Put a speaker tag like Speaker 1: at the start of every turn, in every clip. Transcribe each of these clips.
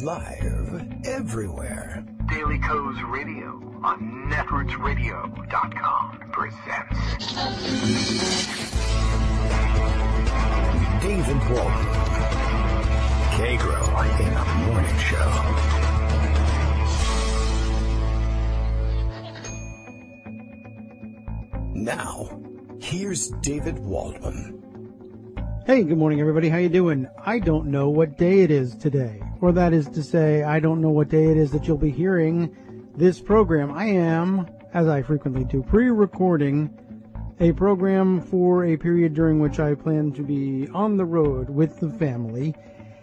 Speaker 1: Live everywhere.
Speaker 2: Daily Kos Radio on netrootsradio.com presents
Speaker 1: David Walton. Kagro in the Morning Show. Now, here's David Waldman.
Speaker 3: Hey, good morning, everybody. How you doing? I don't know what day it is today. Or that is to say, I don't know what day it is that you'll be hearing this program. I am, as I frequently do, pre-recording a program for a period during which I plan to be on the road with the family.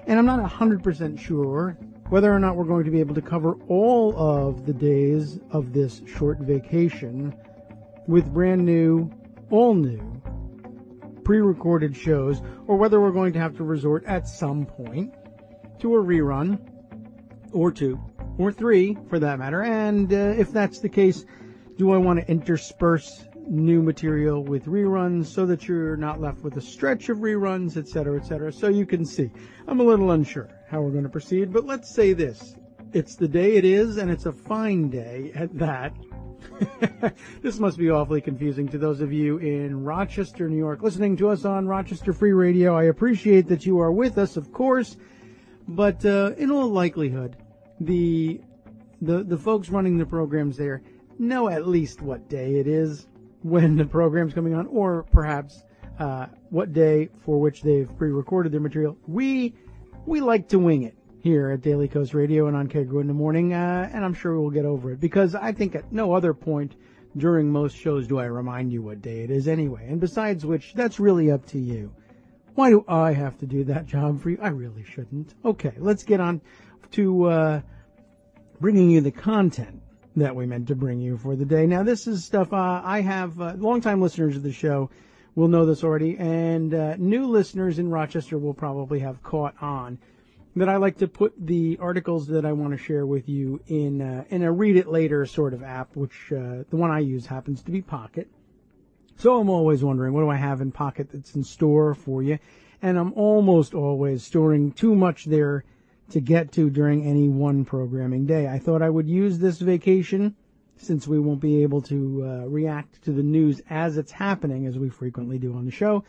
Speaker 3: And I'm not 100% sure whether or not we're going to be able to cover all of the days of this short vacation with brand new, all new, pre-recorded shows, or whether we're going to have to resort at some point to a rerun, or two, or three, for that matter. And if that's the case, do I want to intersperse new material with reruns so that you're not left with a stretch of reruns, etc., etc.? So you can see, I'm a little unsure how we're going to proceed, but let's say this. It's the day it is, and it's a fine day at that. This must be awfully confusing to those of you in Rochester, New York, listening to us on Rochester Free Radio. I appreciate that you are with us, of course, but in all likelihood, the folks running the programs there know at least what day it is when the program's coming on, or perhaps what day for which they've pre-recorded their material. We like to wing it here at Daily Kos Radio and on Kagro in the morning, and I'm sure we'll get over it, because I think at no other point during most shows do I remind you what day it is anyway. And besides which, that's really up to you. Why do I have to do that job for you? I really shouldn't. Okay, let's get on to bringing you the content that we meant to bring you for the day. Now, this is stuff I have, longtime listeners of the show will know this already, and new listeners in Rochester will probably have caught on that I like to put the articles that I want to share with you in a read it later sort of app, which the one I use happens to be Pocket. So I'm always wondering, what do I have in Pocket that's in store for you? And I'm almost always storing too much there to get to during any one programming day. I thought I would use this vacation, since we won't be able to react to the news as it's happening, as we frequently do on the show.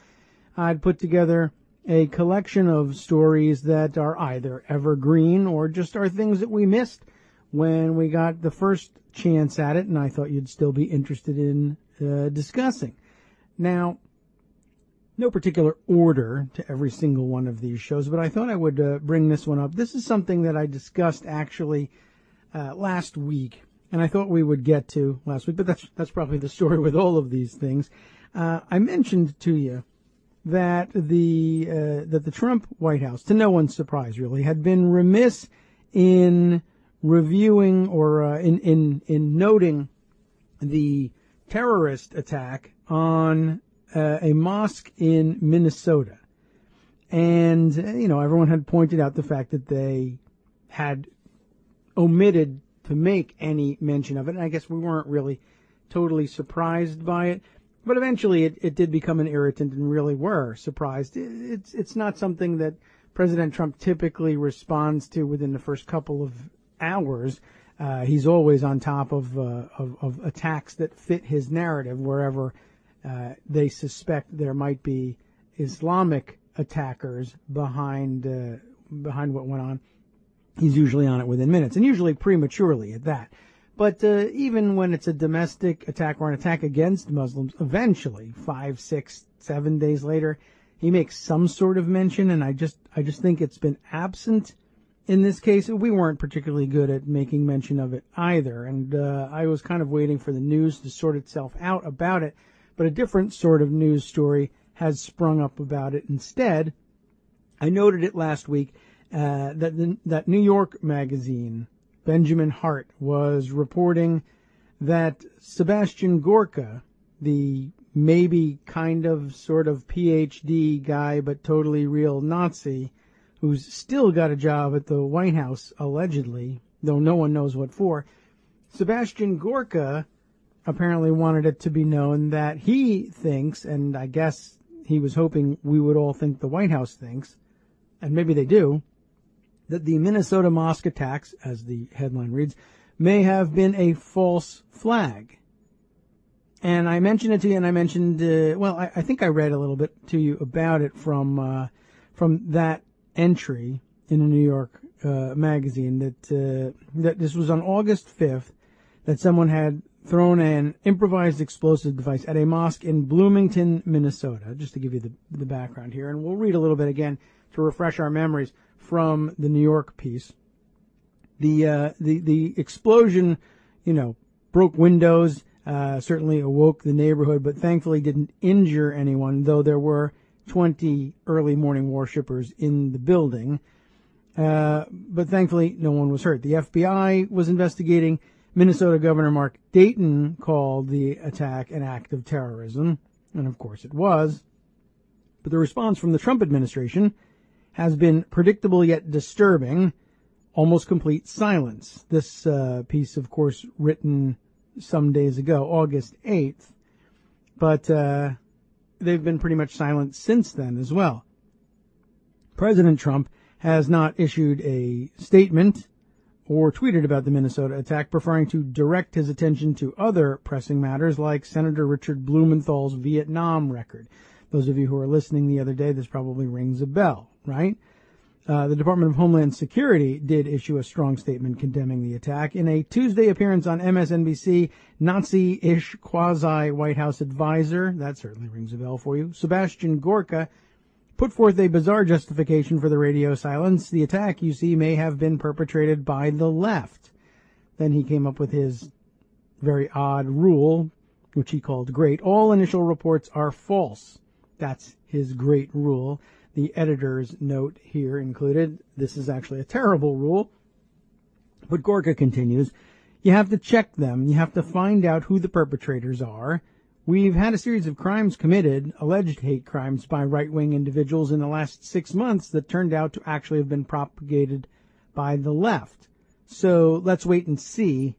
Speaker 3: I'd put together a collection of stories that are either evergreen or just are things that we missed when we got the first chance at it, and I thought you'd still be interested in discussing. Now, no particular order to every single one of these shows, but I thought I would bring this one up. This is something that I discussed actually last week, and I thought we would get to last week, but that's probably the story with all of these things. I mentioned to you that the Trump White House, to no one's surprise really, had been remiss in reviewing or in noting the terrorist attack on a mosque in Minnesota. And, everyone had pointed out the fact that they had omitted to make any mention of it. And I guess we weren't really totally surprised by it. But eventually it did become an irritant, and really were surprised. It's not something that President Trump typically responds to within the first couple of hours. He's always on top of attacks that fit his narrative wherever they suspect there might be Islamic attackers behind what went on. He's usually on it within minutes, and usually prematurely at that. But even when it's a domestic attack or an attack against Muslims, eventually, 5, 6, 7 days later, he makes some sort of mention, and I just think it's been absent in this case. We weren't particularly good at making mention of it either, and I was kind of waiting for the news to sort itself out about it, but a different sort of news story has sprung up about it instead. I noted it last week that New York magazine, Benjamin Hart, was reporting that Sebastian Gorka, the maybe kind of sort of PhD guy but totally real Nazi, who's still got a job at the White House, allegedly, though no one knows what for, Sebastian Gorka apparently wanted it to be known that he thinks, and I guess he was hoping we would all think the White House thinks, and maybe they do, that the Minnesota mosque attacks, as the headline reads, may have been a false flag. And I mentioned it to you, and I mentioned, I think I read a little bit to you about it from that entry in a New York magazine that this was on August 5th, that someone had thrown an improvised explosive device at a mosque in Bloomington, Minnesota, just to give you the background here. And we'll read a little bit again to refresh our memories from the New York piece. The explosion, broke windows, certainly awoke the neighborhood, but thankfully didn't injure anyone, though there were 20 early morning worshippers in the building. But thankfully no one was hurt. The FBI was investigating. Minnesota Governor Mark Dayton called the attack an act of terrorism, and of course it was. But the response from the Trump administration has been predictable yet disturbing, almost complete silence. This piece, of course, written some days ago, August 8th, but they've been pretty much silent since then as well. President Trump has not issued a statement or tweeted about the Minnesota attack, preferring to direct his attention to other pressing matters like Senator Richard Blumenthal's Vietnam record. Those of you who were listening the other day, this probably rings a bell, right? The Department of Homeland Security did issue a strong statement condemning the attack. In a Tuesday appearance on MSNBC, Nazi-ish quasi-White House advisor, that certainly rings a bell for you, Sebastian Gorka, put forth a bizarre justification for the radio silence. The attack, you see, may have been perpetrated by the left. Then he came up with his very odd rule, which he called great. All initial reports are false. That's his great rule. The editor's note here included, this is actually a terrible rule. But Gorka continues, you have to check them. You have to find out who the perpetrators are. We've had a series of crimes committed, alleged hate crimes by right-wing individuals in the last 6 months that turned out to actually have been propagated by the left. So let's wait and see.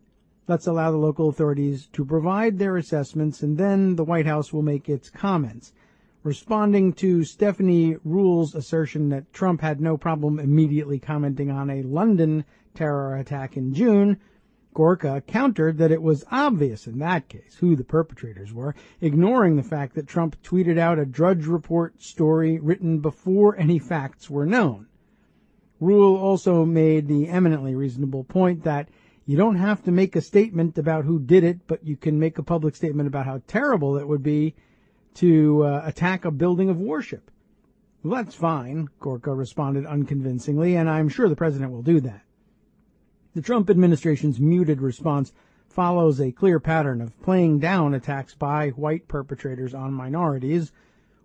Speaker 3: Let's allow the local authorities to provide their assessments, and then the White House will make its comments. Responding to Stephanie Ruhl's assertion that Trump had no problem immediately commenting on a London terror attack in June, Gorka countered that it was obvious in that case who the perpetrators were, ignoring the fact that Trump tweeted out a Drudge Report story written before any facts were known. Ruhl also made the eminently reasonable point that you don't have to make a statement about who did it, but you can make a public statement about how terrible it would be to attack a building of worship. Well, that's fine, Gorka responded unconvincingly, and I'm sure the president will do that. The Trump administration's muted response follows a clear pattern of playing down attacks by white perpetrators on minorities.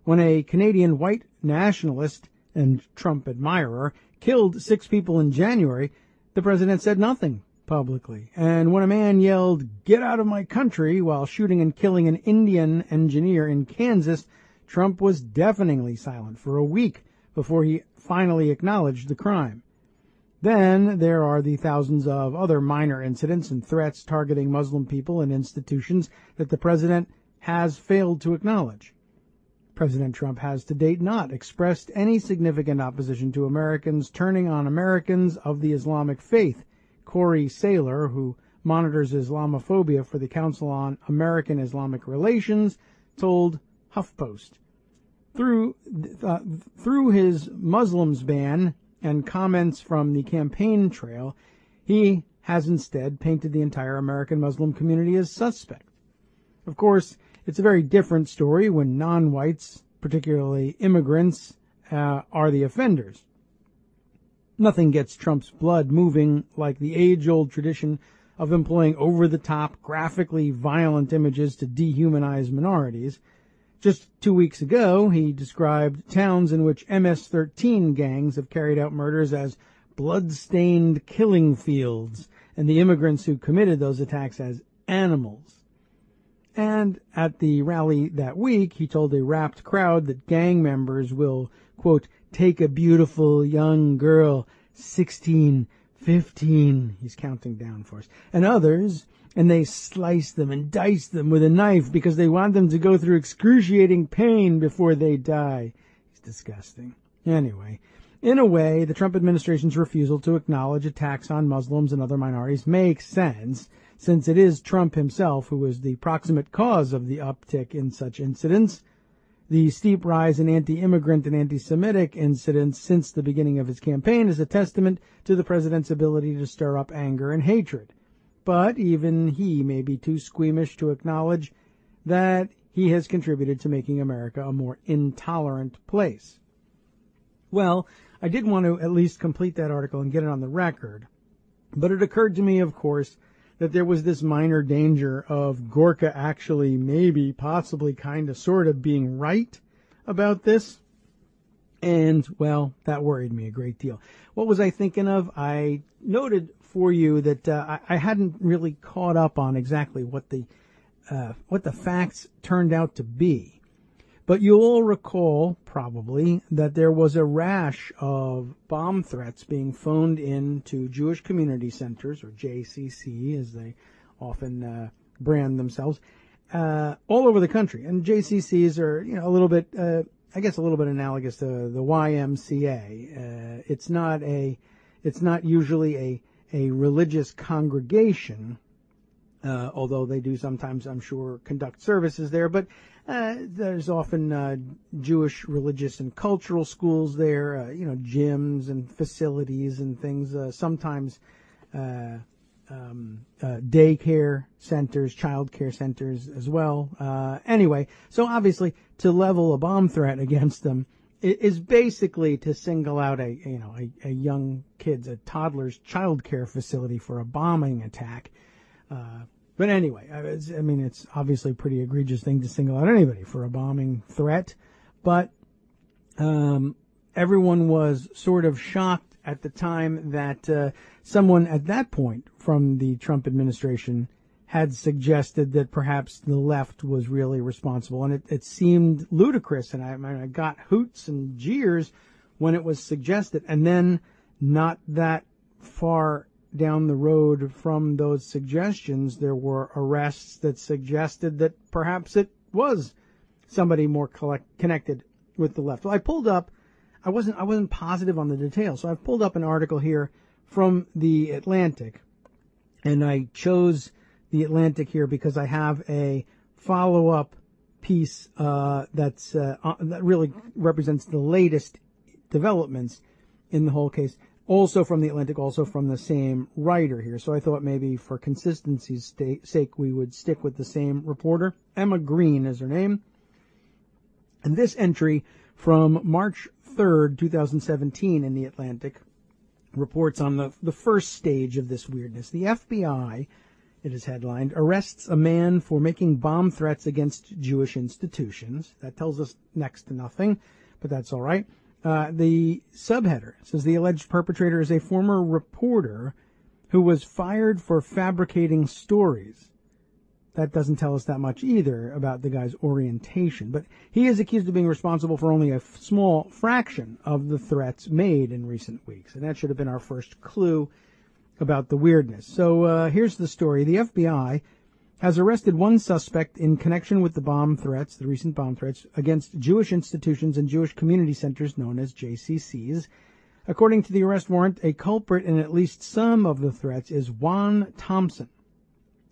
Speaker 3: When a Canadian white nationalist and Trump admirer killed 6 people in January, the president said nothing publicly. And when a man yelled, "Get out of my country," while shooting and killing an Indian engineer in Kansas, Trump was deafeningly silent for a week before he finally acknowledged the crime. Then there are the thousands of other minor incidents and threats targeting Muslim people and institutions that the president has failed to acknowledge. President Trump has to date not expressed any significant opposition to Americans turning on Americans of the Islamic faith. Corey Saylor, who monitors Islamophobia for the Council on American Islamic Relations, told HuffPost. Through his Muslims ban and comments from the campaign trail, he has instead painted the entire American Muslim community as suspect. Of course, it's a very different story when non-whites, particularly immigrants, are the offenders. Nothing gets Trump's blood moving like the age-old tradition of employing over-the-top, graphically violent images to dehumanize minorities. Just 2 weeks ago, he described towns in which MS-13 gangs have carried out murders as blood-stained killing fields, and the immigrants who committed those attacks as animals. And at the rally that week, he told a rapt crowd that gang members will, quote, take a beautiful young girl, 16, 15, he's counting down for us, and others, and they slice them and dice them with a knife because they want them to go through excruciating pain before they die. It's disgusting. Anyway, In a way, the Trump administration's refusal to acknowledge attacks on Muslims and other minorities makes sense, since it is Trump himself who is the proximate cause of the uptick in such incidents. The steep rise in anti-immigrant and anti-Semitic incidents since the beginning of his campaign is a testament to the president's ability to stir up anger and hatred. But even he may be too squeamish to acknowledge that he has contributed to making America a more intolerant place. Well, I did want to at least complete that article and get it on the record, but it occurred to me, of course, that there was this minor danger of Gorka actually maybe, possibly, kind of, sort of being right about this. And, well, that worried me a great deal. What was I thinking of? I noted for you that I hadn't really caught up on exactly what the facts turned out to be. But you'll all recall, probably, that there was a rash of bomb threats being phoned in to Jewish community centers, or JCC, as they often brand themselves, all over the country. And JCCs are, a little bit, I guess, a little bit analogous to the YMCA. It's not usually a religious congregation, although they do sometimes, I'm sure, conduct services there. But there's often Jewish religious and cultural schools there, gyms and facilities and things, sometimes daycare centers, child care centers as well. Anyway, so obviously to level a bomb threat against them is basically to single out a young kid's, a toddler's child care facility for a bombing attack. But anyway, it's obviously a pretty egregious thing to single out anybody for a bombing threat. But everyone was sort of shocked at the time that someone at that point from the Trump administration had suggested that perhaps the left was really responsible. And it seemed ludicrous, and I got hoots and jeers when it was suggested. And then not that far down the road from those suggestions, there were arrests that suggested that perhaps it was somebody more connected with the left. Well, I pulled up, I wasn't positive on the details, so I've pulled up an article here from The Atlantic, and I chose The Atlantic here because I have a follow-up piece that really represents the latest developments in the whole case. Also from The Atlantic, also from the same writer here. So I thought maybe for consistency's sake we would stick with the same reporter. Emma Green is her name. And this entry from March 3rd, 2017 in The Atlantic reports on the first stage of this weirdness. The FBI, it is headlined, arrests a man for making bomb threats against Jewish institutions. That tells us next to nothing, but that's all right. The subheader says the alleged perpetrator is a former reporter who was fired for fabricating stories. That doesn't tell us that much either about the guy's orientation, but he is accused of being responsible for only a small fraction of the threats made in recent weeks, and that should have been our first clue about the weirdness. So here's the story. The FBI has arrested one suspect in connection with the recent bomb threats against Jewish institutions and Jewish community centers known as JCCs. According to the arrest warrant, a culprit in at least some of the threats is Juan Thompson,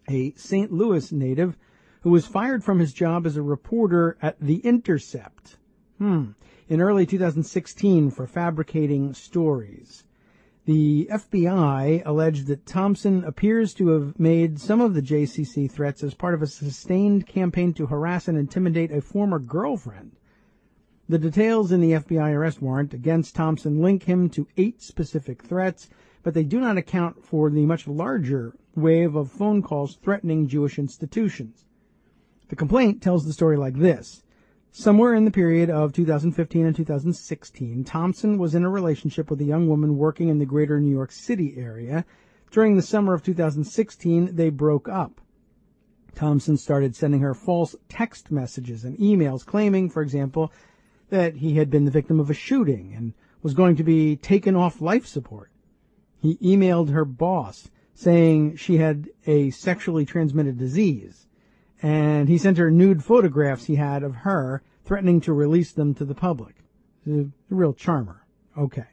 Speaker 3: a St. Louis native who was fired from his job as a reporter at The Intercept in early 2016 for fabricating stories. The FBI alleged that Thompson appears to have made some of the JCC threats as part of a sustained campaign to harass and intimidate a former girlfriend. The details in the FBI arrest warrant against Thompson link him to 8 specific threats, but they do not account for the much larger wave of phone calls threatening Jewish institutions. The complaint tells the story like this. Somewhere in the period of 2015 and 2016, Thompson was in a relationship with a young woman working in the greater New York City area. During the summer of 2016, they broke up. Thompson started sending her false text messages and emails claiming, for example, that he had been the victim of a shooting and was going to be taken off life support. He emailed her boss saying she had a sexually transmitted disease, and he sent her nude photographs he had of her, threatening to release them to the public. A real charmer. Okay.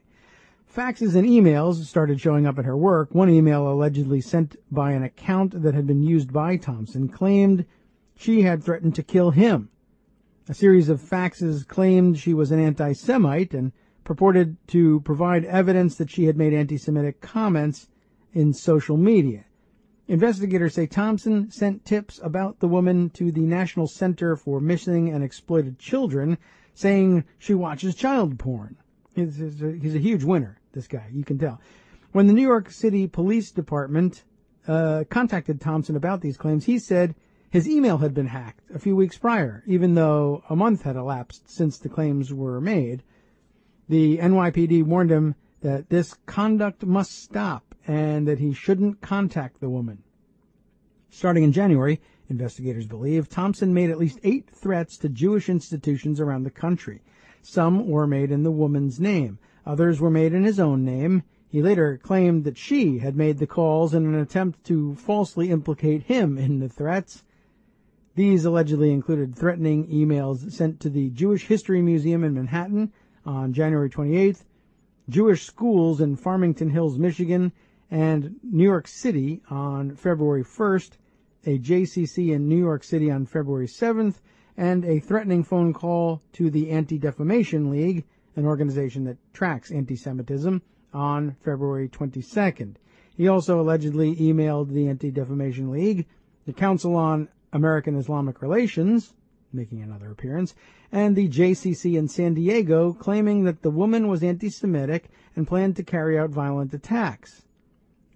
Speaker 3: Faxes and emails started showing up at her work. One email allegedly sent by an account that had been used by Thompson claimed she had threatened to kill him. A series of faxes claimed she was an anti-Semite and purported to provide evidence that she had made anti-Semitic comments in social media. Investigators say Thompson sent tips about the woman to the National Center for Missing and Exploited Children, saying she watches child porn. He's a huge winner, this guy, you can tell. When the New York City Police Department contacted Thompson about these claims, he said his email had been hacked a few weeks prior, even though a month had elapsed since the claims were made. The NYPD warned him that this conduct must stop and that he shouldn't contact the woman. Starting in January, investigators believe, Thompson made at least 8 threats to Jewish institutions around the country. Some were made in the woman's name. Others were made in his own name. He later claimed that she had made the calls in an attempt to falsely implicate him in the threats. These allegedly included threatening emails sent to the Jewish History Museum in Manhattan on January 28th, Jewish schools in Farmington Hills, Michigan, and New York City on February 1st, a JCC in New York City on February 7th, and a threatening phone call to the Anti-Defamation League, an organization that tracks anti-Semitism, on February 22nd. He also allegedly emailed the Anti-Defamation League, the Council on American Islamic Relations, making another appearance, and the JCC in San Diego, claiming that the woman was anti-Semitic and planned to carry out violent attacks.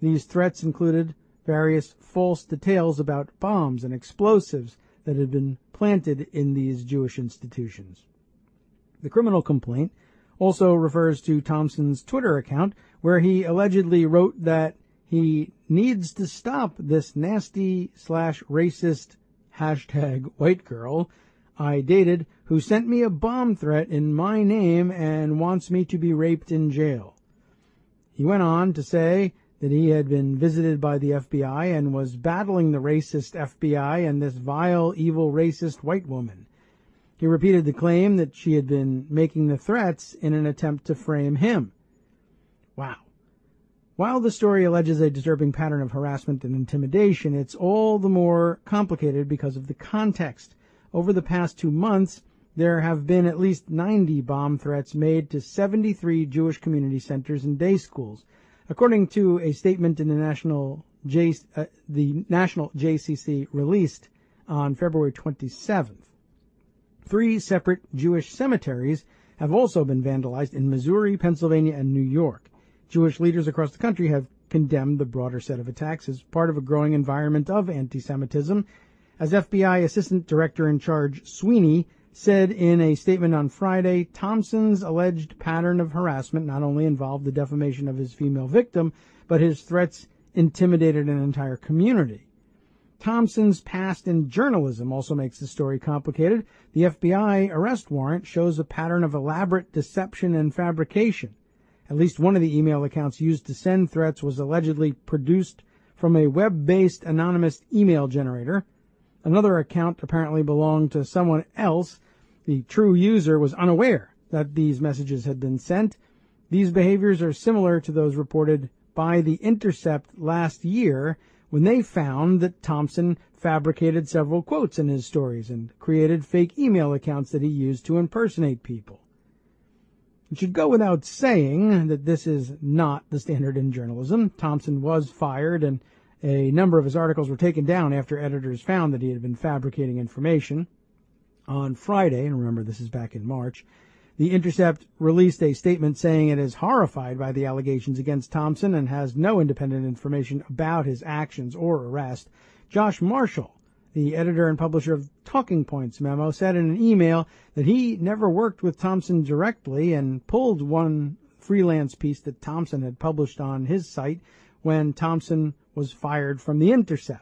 Speaker 3: These threats included various false details about bombs and explosives that had been planted in these Jewish institutions. The criminal complaint also refers to Thompson's Twitter account, where he allegedly wrote that he needs to stop this nasty/racist #white girl I dated who sent me a bomb threat in my name and wants me to be raped in jail. He went on to say that he had been visited by the FBI and was battling the racist FBI and this vile, evil, racist white woman. He repeated the claim that she had been making the threats in an attempt to frame him. Wow. While the story alleges a disturbing pattern of harassment and intimidation, it's all the more complicated because of the context. Over the past 2 months, there have been at least 90 bomb threats made to 73 Jewish community centers and day schools. According to a statement in the National JCC released on February 27th, 3 separate Jewish cemeteries have also been vandalized in Missouri, Pennsylvania, and New York. Jewish leaders across the country have condemned the broader set of attacks as part of a growing environment of anti-Semitism. As FBI Assistant Director in Charge Sweeney said in a statement on Friday, Thompson's alleged pattern of harassment not only involved the defamation of his female victim, but his threats intimidated an entire community. Thompson's past in journalism also makes the story complicated. The FBI arrest warrant shows a pattern of elaborate deception and fabrication. At least one of the email accounts used to send threats was allegedly produced from a web-based anonymous email generator. Another account apparently belonged to someone else. The true user was unaware that these messages had been sent. These behaviors are similar to those reported by The Intercept last year when they found that Thompson fabricated several quotes in his stories and created fake email accounts that he used to impersonate people. It should go without saying that this is not the standard in journalism. Thompson was fired, and a number of his articles were taken down after editors found that he had been fabricating information. On Friday, and remember this is back in March, The Intercept released a statement saying it is horrified by the allegations against Thompson and has no independent information about his actions or arrest. Josh Marshall, the editor and publisher of Talking Points memo, said in an email that he never worked with Thompson directly and pulled one freelance piece that Thompson had published on his site when Thompson was fired from The Intercept.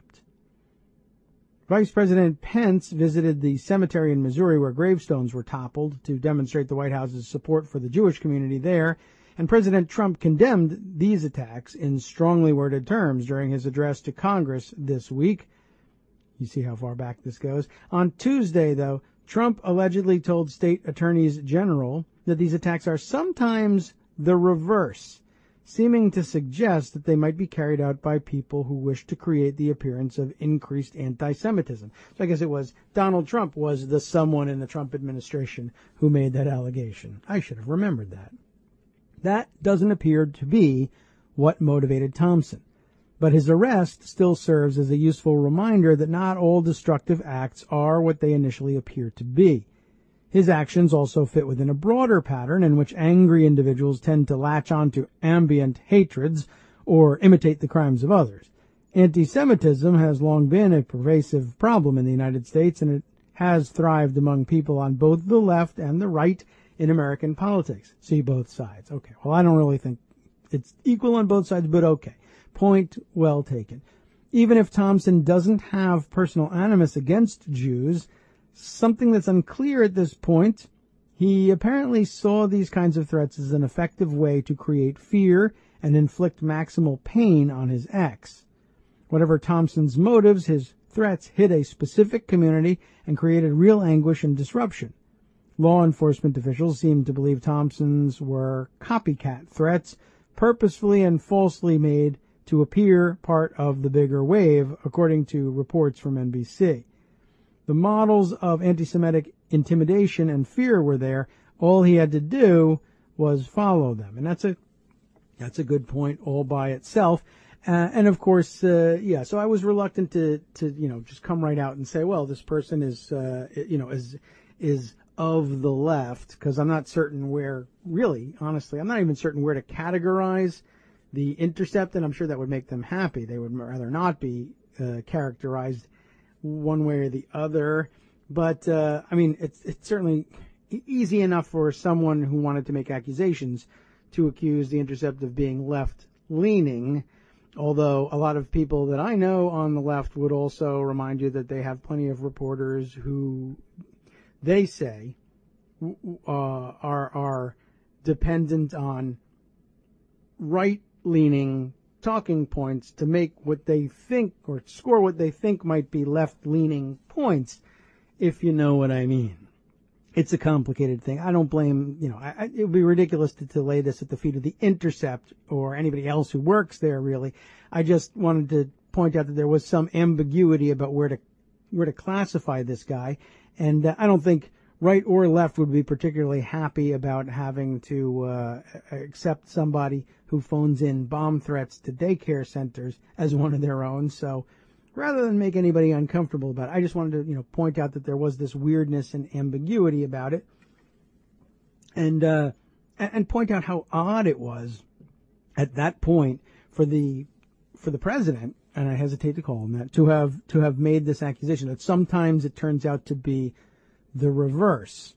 Speaker 3: Vice President Pence visited the cemetery in Missouri where gravestones were toppled to demonstrate the White House's support for the Jewish community there, and President Trump condemned these attacks in strongly worded terms during his address to Congress this week. You see how far back this goes. On Tuesday, though, Trump allegedly told state attorneys general that these attacks are sometimes the reverse, seeming to suggest that they might be carried out by people who wish to create the appearance of increased anti-Semitism. So I guess it was Donald Trump was the someone in the Trump administration who made that allegation. I should have remembered that. That doesn't appear to be what motivated Thompson. But his arrest still serves as a useful reminder that not all destructive acts are what they initially appear to be. His actions also fit within a broader pattern in which angry individuals tend to latch on to ambient hatreds or imitate the crimes of others. Anti-Semitism has long been a pervasive problem in the United States, and it has thrived among people on both the left and the right in American politics. See both sides. Okay, well, I don't really think it's equal on both sides, but okay. Point well taken. Even if Thompson doesn't have personal animus against Jews, something that's unclear at this point, he apparently saw these kinds of threats as an effective way to create fear and inflict maximal pain on his ex. Whatever Thompson's motives, his threats hit a specific community and created real anguish and disruption. Law enforcement officials seem to believe Thompson's were copycat threats, purposefully and falsely made to appear part of the bigger wave, according to reports from NBC. The models of anti-Semitic intimidation and fear were there. All he had to do was follow them. And that's a good point all by itself. And of course, so I was reluctant to just come right out and say, well, this person is of the left, because I'm not certain where, really, honestly, I'm not even certain where to categorize The Intercept, and I'm sure that would make them happy. They would rather not be characterized one way or the other. But, it's certainly easy enough for someone who wanted to make accusations to accuse The Intercept of being left-leaning, although a lot of people that I know on the left would also remind you that they have plenty of reporters who they say are dependent on right-leaning talking points to make what they think or score what they think might be left-leaning points, if you know what I mean. It's a complicated thing. I don't blame, it would be ridiculous to lay this at the feet of The Intercept or anybody else who works there, really. I just wanted to point out that there was some ambiguity about where to classify this guy, and I don't think right or left would be particularly happy about having to accept somebody who phones in bomb threats to daycare centers as one of their own. So rather than make anybody uncomfortable about it, I just wanted to point out that there was this weirdness and ambiguity about it, and point out how odd it was at that point for the president, and I hesitate to call him that, to have made this accusation. That sometimes it turns out to be the reverse.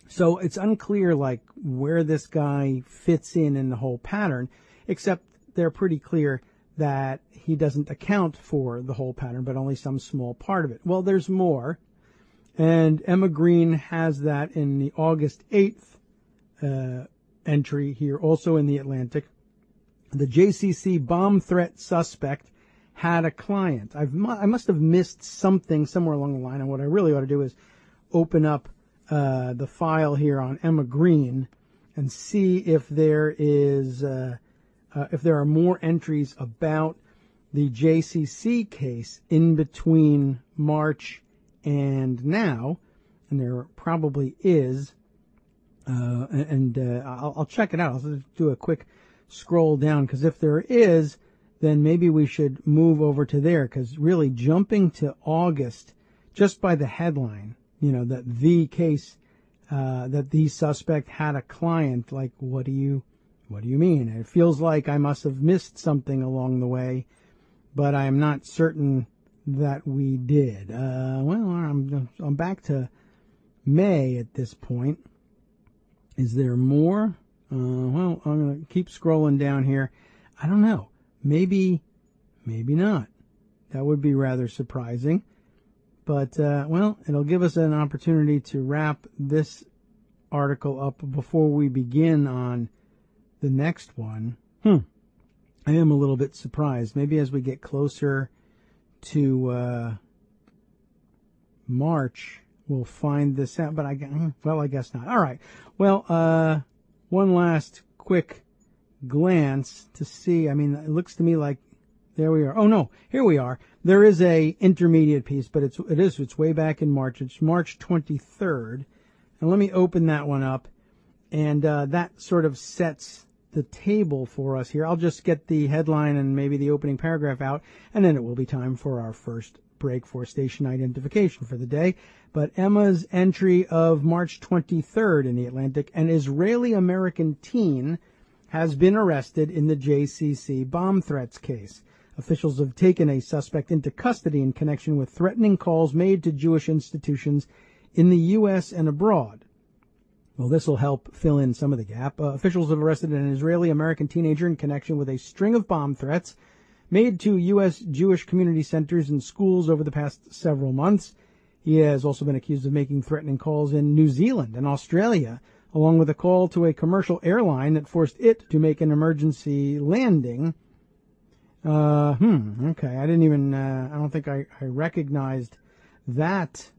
Speaker 3: So it's unclear, where this guy fits in the whole pattern, except they're pretty clear that he doesn't account for the whole pattern, but only some small part of it. Well, there's more, and Emma Green has that in the August 8th entry here, also in the Atlantic. The JCC bomb threat suspect had a client. I must have missed something somewhere along the line, and what I really ought to do is open up the file here on Emma Green and see if there are more entries about the JCC case in between March and now, and there probably is. I'll check it out. I'll do a quick scroll down, because if there is, then maybe we should move over to there, because really jumping to August just by the headline, that the case, that the suspect had a client, what do you mean? It feels like I must have missed something along the way, but I'm not certain that we did. I'm back to May at this point. Is there more? I'm going to keep scrolling down here. I don't know. Maybe not. That would be rather surprising. But, it'll give us an opportunity to wrap this article up before we begin on the next one. I am a little bit surprised. Maybe as we get closer to March, we'll find this out. But I guess not. All right. Well, one last quick glance to see. I mean, it looks to me like there we are. Oh no, here we are. There is a intermediate piece, but it's way back in March. It's March 23rd. And let me open that one up, and that sort of sets the table for us here. I'll just get the headline and maybe the opening paragraph out, and then it will be time for our first break for station identification for the day. But Emma's entry of March 23rd in the Atlantic: an Israeli-American teen has been arrested in the JCC bomb threats case. Officials have taken a suspect into custody in connection with threatening calls made to Jewish institutions in the U.S. and abroad. Well, this will help fill in some of the gap. Officials have arrested an Israeli-American teenager in connection with a string of bomb threats made to U.S. Jewish community centers and schools over the past several months. He has also been accused of making threatening calls in New Zealand and Australia, along with a call to a commercial airline that forced it to make an emergency landing. Okay. I didn't even, I don't think I recognized that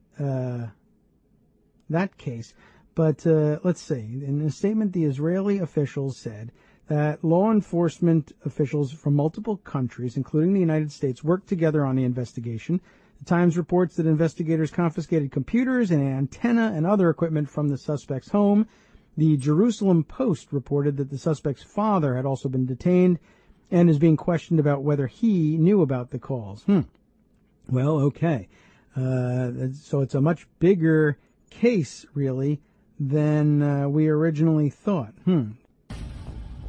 Speaker 3: case. But let's see. In a statement, the Israeli officials said that law enforcement officials from multiple countries, including the United States, worked together on the investigation. The Times reports that investigators confiscated computers and an antenna and other equipment from the suspect's home. The Jerusalem Post reported that the suspect's father had also been detained and is being questioned about whether he knew about the calls. Well, okay. So it's a much bigger case, really, than we originally thought.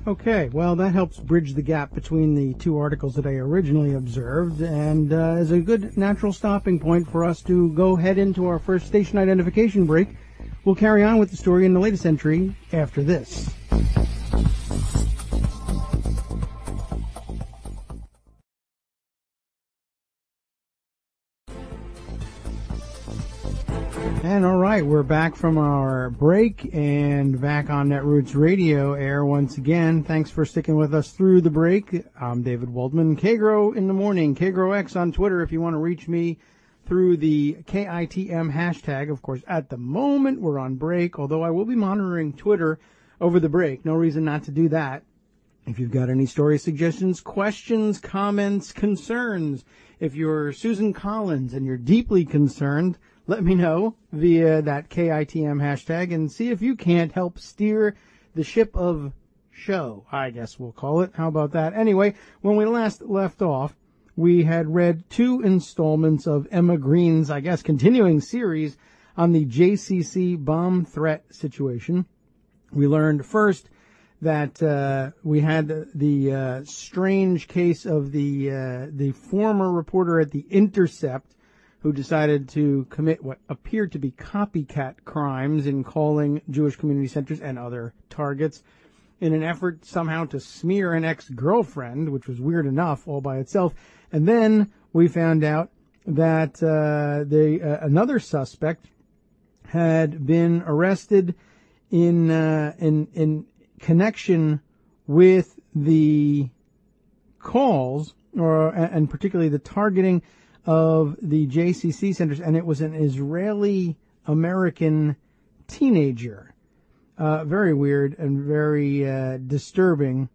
Speaker 3: Okay, well, that helps bridge the gap between the two articles that I originally observed, and is a good natural stopping point for us to go head into our first station identification break. We'll carry on with the story in the latest entry after this. And all right, we're back from our break and back on Netroots Radio air once again. Thanks for sticking with us through the break. I'm David Waldman, Kagro in the morning, Kagro X on Twitter if you want to reach me through the KITM hashtag. Of course, at the moment we're on break, although I will be monitoring Twitter over the break. No reason not to do that. If you've got any story suggestions, questions, comments, concerns, if you're Susan Collins and you're deeply concerned, let me know via that KITM hashtag and see if you can't help steer the ship of show, I guess we'll call it. How about that? Anyway, when we last left off, we had read 2 installments of Emma Green's, I guess, continuing series on the JCC bomb threat situation. We learned first that we had the strange case of the former reporter at The Intercept who decided to commit what appeared to be copycat crimes in calling Jewish community centers and other targets in an effort somehow to smear an ex-girlfriend, which was weird enough all by itself. And then we found out that another suspect had been arrested in connection with the calls, and particularly the targeting of the JCC centers, and it was an Israeli-American teenager. Very weird and very disturbing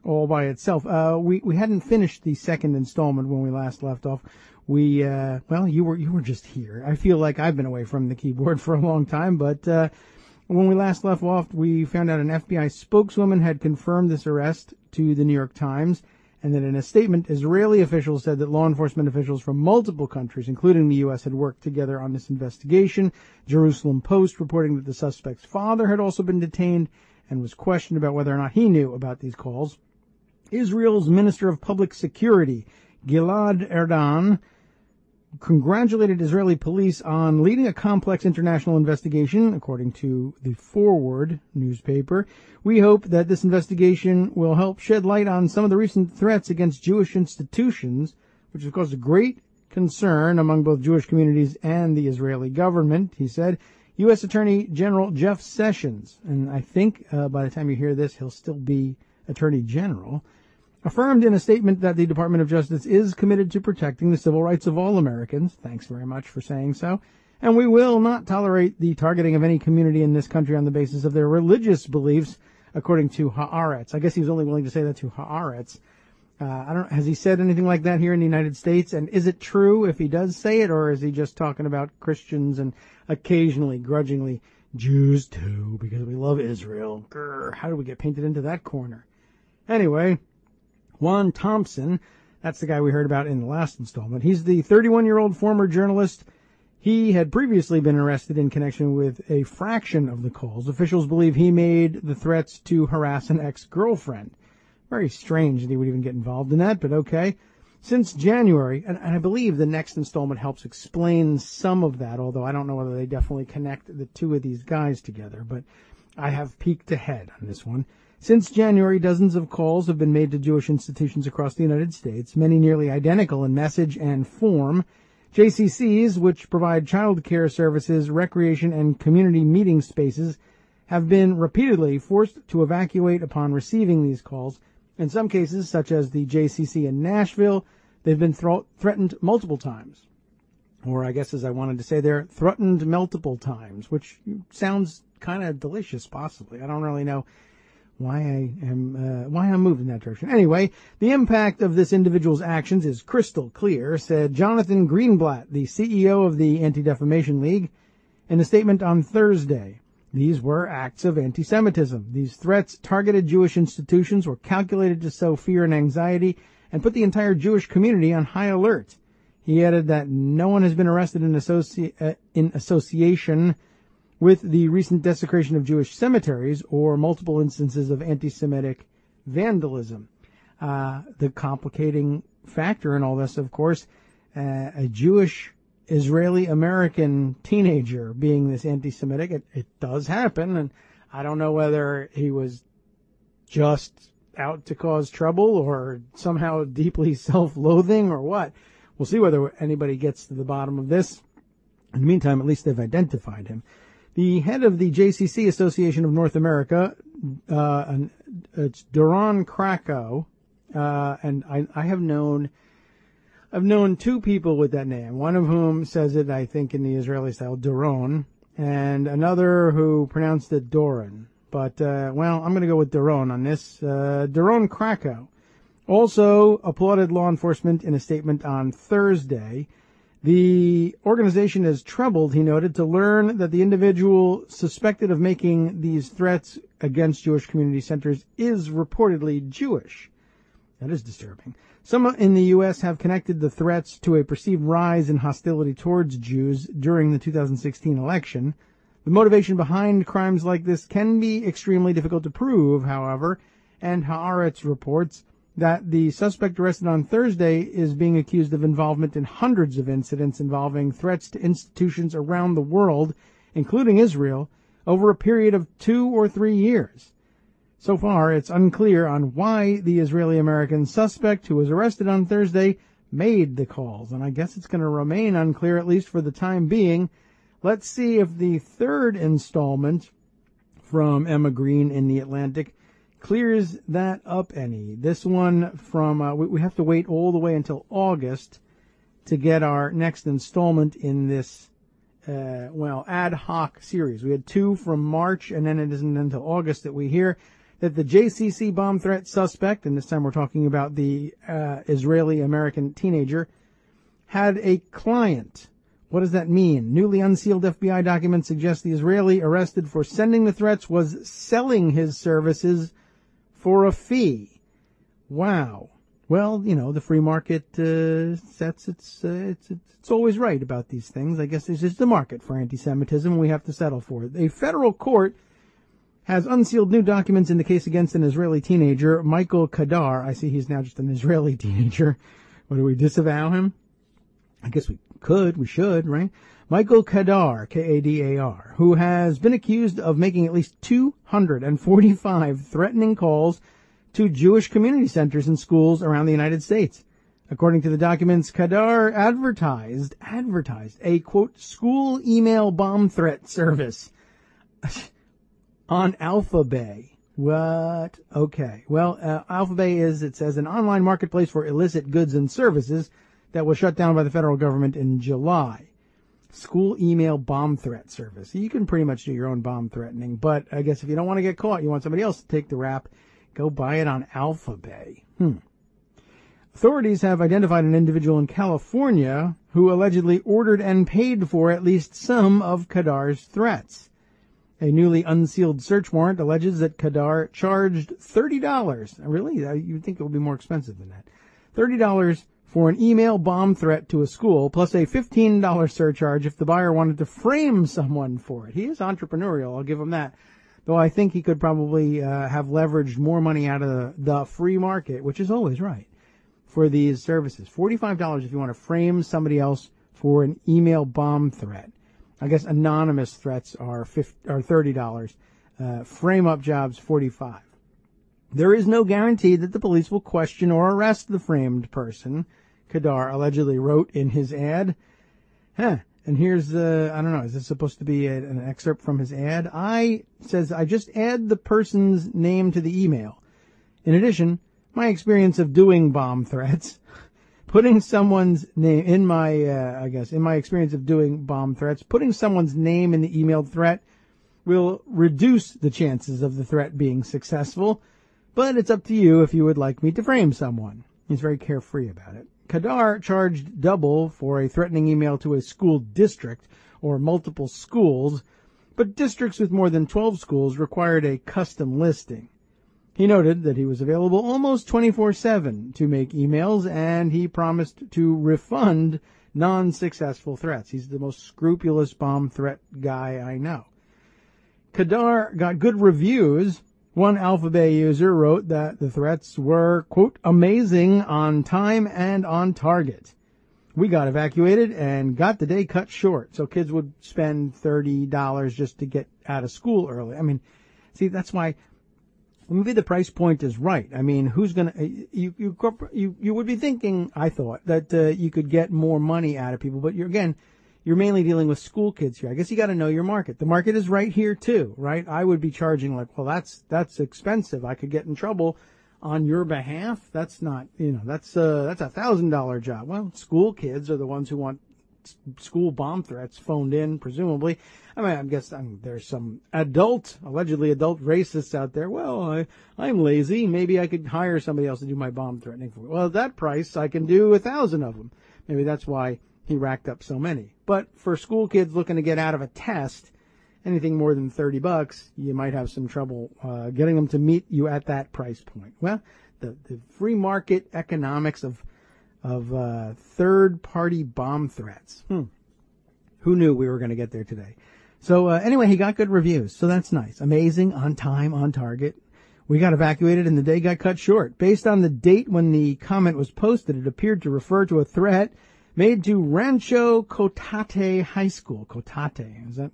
Speaker 3: all by itself. We hadn't finished the second installment when we last left off. Well, you were just here. I feel like I've been away from the keyboard for a long time, but when we last left off, we found out an FBI spokeswoman had confirmed this arrest to the New York Times, and that in a statement, Israeli officials said that law enforcement officials from multiple countries, including the U.S., had worked together on this investigation. Jerusalem Post reporting that the suspect's father had also been detained and was questioned about whether or not he knew about these calls. Israel's Minister of Public Security, Gilad Erdan, congratulated Israeli police on leading a complex international investigation, according to the Forward newspaper. We hope that this investigation will help shed light on some of the recent threats against Jewish institutions, which has caused a great concern among both Jewish communities and the Israeli government, he said. U.S. Attorney General Jeff Sessions, and I think by the time you hear this, he'll still be Attorney General, affirmed in a statement that the Department of Justice is committed to protecting the civil rights of all Americans. Thanks very much for saying so. And we will not tolerate the targeting of any community in this country on the basis of their religious beliefs. according to Haaretz. I guess he was only willing to say that to Haaretz. Has he said anything like that here in the United States? And is it true if he does say it, or is he just talking about Christians and occasionally, grudgingly, Jews too, because we love Israel? Grr, how do we get painted into that corner? Anyway, Juan Thompson, that's the guy we heard about in the last installment. He's the 31-year-old former journalist. He had previously been arrested in connection with a fraction of the calls. Officials believe he made the threats to harass an ex-girlfriend. Very strange that he would even get involved in that, but okay. Since January, and I believe the next installment helps explain some of that, although I don't know whether they definitely connect the two of these guys together, but I have peeked ahead on this one. Since January, dozens of calls have been made to Jewish institutions across the United States, many nearly identical in message and form. JCCs, which provide child care services, recreation, and community meeting spaces, have been repeatedly forced to evacuate upon receiving these calls. In some cases, such as the JCC in Nashville, they've been threatened multiple times. Or I guess, as I wanted to say there, threatened multiple times, which sounds kind of delicious, possibly. I don't really know why I'm moved in that direction. Anyway, the impact of this individual's actions is crystal clear, said Jonathan Greenblatt, the CEO of the Anti-Defamation League, in a statement on Thursday. These were acts of anti-Semitism. These threats targeted Jewish institutions, were calculated to sow fear and anxiety, and put the entire Jewish community on high alert. He added that no one has been arrested in association with the recent desecration of Jewish cemeteries or multiple instances of anti-Semitic vandalism. The complicating factor in all this, of course, a Jewish Israeli-American teenager being this anti-Semitic. It does happen, and I don't know whether he was just out to cause trouble or somehow deeply self-loathing or what. We'll see whether anybody gets to the bottom of this. In the meantime, at least they've identified him. The head of the JCC Association of North America, it's Doron Krakow, and I have known two people with that name, one of whom says it, I think, in the Israeli style, Doron, and another who pronounced it Doran. But, well, I'm going to go with Doron on this. Doron Krakow also applauded law enforcement in a statement on Thursday. The organization is troubled, he noted, to learn that the individual suspected of making these threats against Jewish community centers is reportedly Jewish. That is disturbing. Some in the U.S. have connected the threats to a perceived rise in hostility towards Jews during the 2016 election. The motivation behind crimes like this can be extremely difficult to prove, however, and Haaretz reports that the suspect arrested on Thursday is being accused of involvement in hundreds of incidents involving threats to institutions around the world, including Israel, over a period of 2 or 3 years. So far, it's unclear on why the Israeli-American suspect who was arrested on Thursday made the calls, and I guess it's going to remain unclear, at least for the time being. Let's see if the third installment from Emma Green in The Atlantic clears that up any. This one from, we have to wait all the way until August to get our next installment in this, ad hoc series. We had 2 from March, and then it isn't until August that we hear that the JCC bomb threat suspect, and this time we're talking about the Israeli-American teenager, had a client. What does that mean? Newly unsealed FBI documents suggest the Israeli arrested for sending the threats was selling his services for a fee. Wow. Well, you know, the free market sets it's always right about these things. I guess there's just the market for anti-Semitism, and we have to settle for it. A federal court has unsealed new documents in the case against an Israeli teenager, Michael Kadar. I see he's now just an Israeli teenager. What, do we disavow him? I guess we should, right? Michael Kadar, K-A-D-A-R, who has been accused of making at least 245 threatening calls to Jewish community centers and schools around the United States. According to the documents, Kadar advertised a, quote, school email bomb threat service on Alpha Bay. What? Okay. Well, Alpha Bay is, it says, an online marketplace for illicit goods and services that was shut down by the federal government in July. School email bomb threat service. You can pretty much do your own bomb threatening, but I guess if you don't want to get caught, you want somebody else to take the rap, go buy it on Alphabay. Authorities have identified an individual in California who allegedly ordered and paid for at least some of Kadar's threats. A newly unsealed search warrant alleges that Kadar charged $30. Really? You'd think it would be more expensive than that. $30 for an email bomb threat to a school, plus a $15 surcharge if the buyer wanted to frame someone for it. He is entrepreneurial, I'll give him that. Though I think he could probably have leveraged more money out of the free market, which is always right, for these services. $45 if you want to frame somebody else for an email bomb threat. I guess anonymous threats are $30. Frame-up jobs, $45. There is no guarantee that the police will question or arrest the framed person, Kadar allegedly wrote in his ad. And here's I don't know, is this supposed to be an excerpt from his ad? I just add the person's name to the email. In addition, my experience of doing bomb threats, putting someone's name in my experience of doing bomb threats, putting someone's name in the emailed threat will reduce the chances of the threat being successful, but it's up to you if you would like me to frame someone. He's very carefree about it. Kadar charged double for a threatening email to a school district or multiple schools, but districts with more than 12 schools required a custom listing. He noted that he was available almost 24/7 to make emails, and he promised to refund non-successful threats. He's the most scrupulous bomb threat guy I know. Kadar got good reviews. One Alphabay user wrote that the threats were, quote, amazing, on time and on target. We got evacuated and got the day cut short. So kids would spend $30 just to get out of school early. I mean, see, that's why maybe the price point is right. I mean, who's going to, you would be thinking, I thought, that you could get more money out of people, but you're mainly dealing with school kids here. I guess you got to know your market. The market is right here too, right? I would be charging like, well, that's expensive. I could get in trouble on your behalf. That's not, that's a $1,000 job. Well, school kids are the ones who want school bomb threats phoned in, presumably. I guess there's some allegedly adult racists out there. Well, I'm lazy. Maybe I could hire somebody else to do my bomb threatening for me. Well, at that price, I can do 1,000 of them. Maybe that's why he racked up so many. But for school kids looking to get out of a test, anything more than $30, you might have some trouble getting them to meet you at that price point. Well, the free market economics of third-party bomb threats. Who knew we were going to get there today? So anyway, he got good reviews, so that's nice. Amazing, on time, on target. We got evacuated and the day got cut short. Based on the date when the comment was posted, it appeared to refer to a threat made to Rancho Cotate High School. Cotate, is that?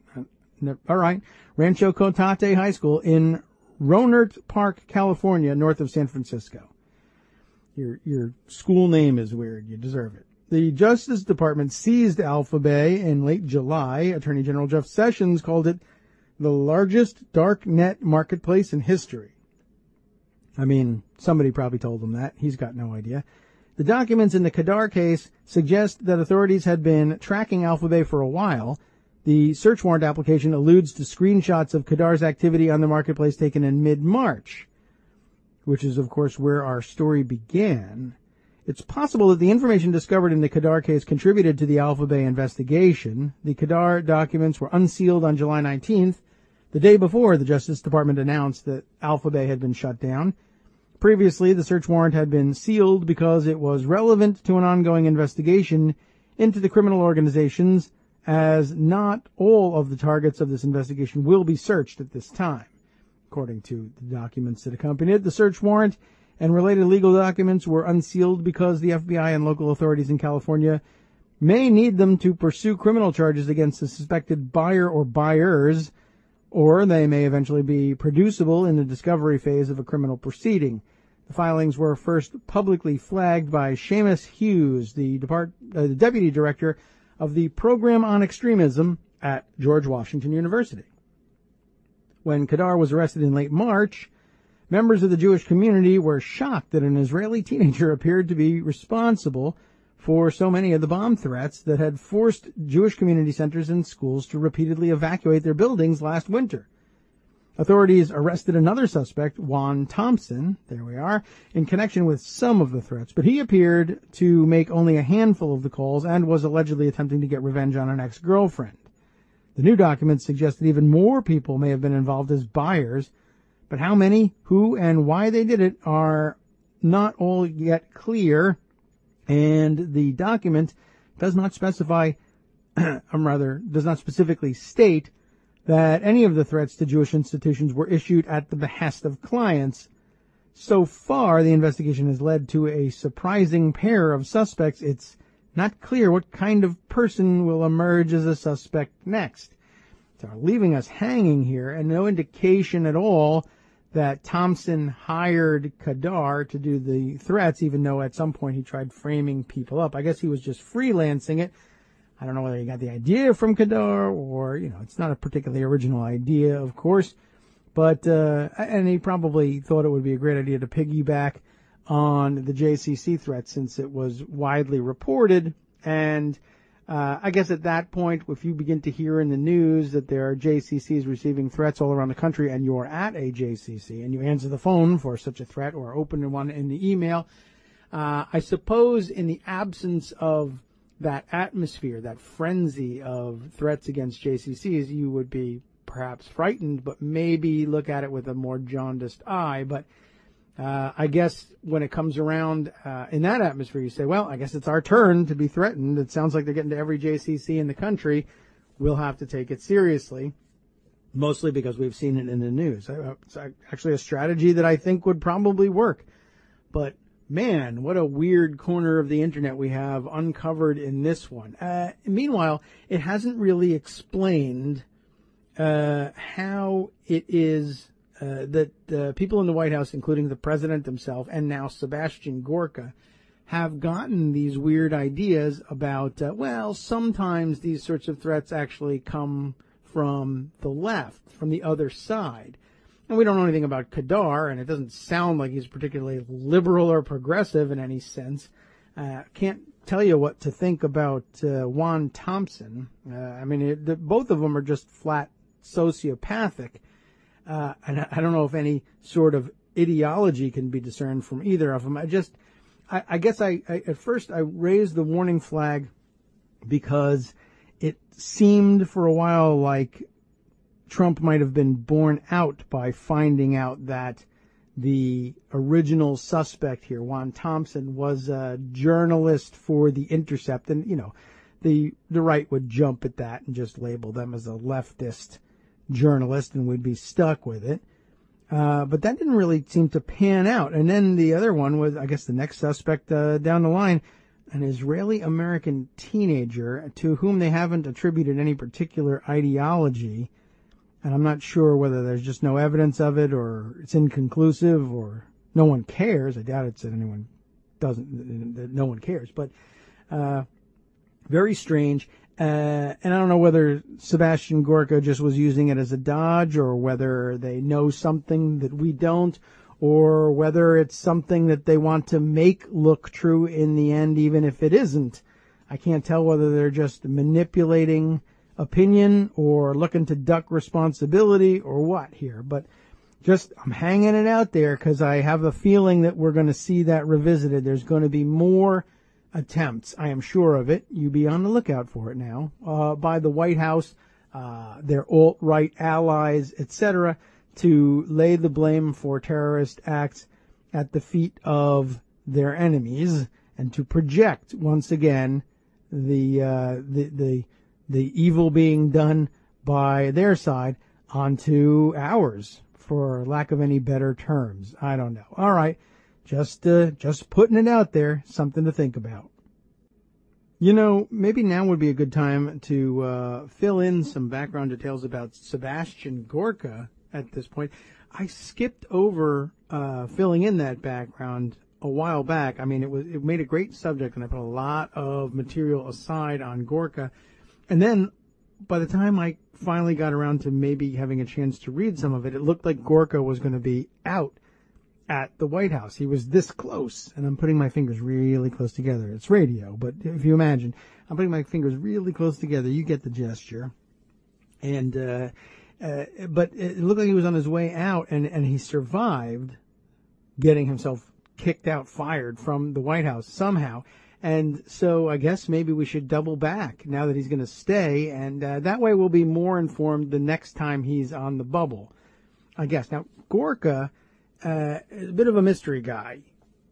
Speaker 3: All right. Rancho Cotate High School in Rohnert Park, California, north of San Francisco. Your school name is weird. You deserve it. The Justice Department seized Alphabay in late July. Attorney General Jeff Sessions called it the largest dark net marketplace in history. I mean, somebody probably told him that. He's got no idea. The documents in the Kadar case suggest that authorities had been tracking Alphabay for a while. The search warrant application alludes to screenshots of Kadar's activity on the marketplace taken in mid-March, which is, of course, where our story began. It's possible that the information discovered in the Kadar case contributed to the Alphabay investigation. The Kadar documents were unsealed on July 19th, the day before the Justice Department announced that Alphabay had been shut down. Previously, the search warrant had been sealed because it was relevant to an ongoing investigation into the criminal organizations, as not all of the targets of this investigation will be searched at this time. According to the documents that accompanied it, the search warrant and related legal documents were unsealed because the FBI and local authorities in California may need them to pursue criminal charges against the suspected buyer or buyers, or they may eventually be producible in the discovery phase of a criminal proceeding. The filings were first publicly flagged by Seamus Hughes, the deputy director of the Program on Extremism at George Washington University. When Kadar was arrested in late March, members of the Jewish community were shocked that an Israeli teenager appeared to be responsible for so many of the bomb threats that had forced Jewish community centers and schools to repeatedly evacuate their buildings last winter. Authorities arrested another suspect, Juan Thompson, there we are, in connection with some of the threats, but he appeared to make only a handful of the calls and was allegedly attempting to get revenge on an ex-girlfriend. The new documents suggest that even more people may have been involved as buyers, but how many, who, and why they did it are not all yet clear, and the document does not specify, does not specifically state that any of the threats to Jewish institutions were issued at the behest of clients. So far, the investigation has led to a surprising pair of suspects. It's not clear what kind of person will emerge as a suspect next. So leaving us hanging here, and no indication at all that Thompson hired Kadar to do the threats, even though at some point he tried framing people up. I guess he was just freelancing it. I don't know whether he got the idea from Kadar or, it's not a particularly original idea, of course. But, and he probably thought it would be a great idea to piggyback on the JCC threat since it was widely reported. And, I guess at that point, if you begin to hear in the news that there are JCCs receiving threats all around the country and you're at a JCC and you answer the phone for such a threat or open one in the email, I suppose in the absence of that atmosphere, that frenzy of threats against JCCs, you would be perhaps frightened, but maybe look at it with a more jaundiced eye. But I guess when it comes around in that atmosphere, you say, well, I guess it's our turn to be threatened. It sounds like they're getting to every JCC in the country. We'll have to take it seriously, mostly because we've seen it in the news. It's actually a strategy that I think would probably work. But man, what a weird corner of the internet we have uncovered in this one. Meanwhile, it hasn't really explained how it is that people in the White House, including the president himself and now Sebastian Gorka, have gotten these weird ideas about, sometimes these sorts of threats actually come from the left, from the other side. And we don't know anything about Kadar, and it doesn't sound like he's particularly liberal or progressive in any sense. Can't tell you what to think about Juan Thompson. Both of them are just flat sociopathic. And I don't know if any sort of ideology can be discerned from either of them. I guess at first I raised the warning flag because it seemed for a while like Trump might have been borne out by finding out that the original suspect here, Juan Thompson, was a journalist for The Intercept. And, the right would jump at that and just label them as a leftist journalist and we'd be stuck with it. But that didn't really seem to pan out. And then the other one was, I guess, the next suspect down the line, an Israeli-American teenager to whom they haven't attributed any particular ideology. And I'm not sure whether there's just no evidence of it or it's inconclusive or no one cares. I doubt it's that anyone doesn't, that no one cares. But very strange. And I don't know whether Sebastian Gorka just was using it as a dodge or whether they know something that we don't or whether it's something that they want to make look true in the end, even if it isn't. I can't tell whether they're just manipulating opinion or looking to duck responsibility or what here. But I'm hanging it out there because I have a feeling that we're going to see that revisited. There's going to be more attempts, I am sure of it. You be on the lookout for it now, by the White House, their alt-right allies, etc., to lay the blame for terrorist acts at the feet of their enemies and to project once again the evil being done by their side onto ours, for lack of any better terms. I don't know. All right. Just putting it out there, something to think about. Maybe now would be a good time to fill in some background details about Sebastian Gorka at this point. I skipped over filling in that background a while back. It made a great subject, and I put a lot of material aside on Gorka. And then by the time I finally got around to maybe having a chance to read some of it, it looked like Gorka was going to be out. at the White House. He was this close, and I'm putting my fingers really close together. It's radio, but if you imagine, I'm putting my fingers really close together. You get the gesture. And but it looked like he was on his way out, and he survived getting himself kicked out, fired from the White House somehow. And so I guess maybe we should double back now that he's going to stay, and that way we'll be more informed the next time he's on the bubble, I guess. Now, Gorka is a bit of a mystery guy,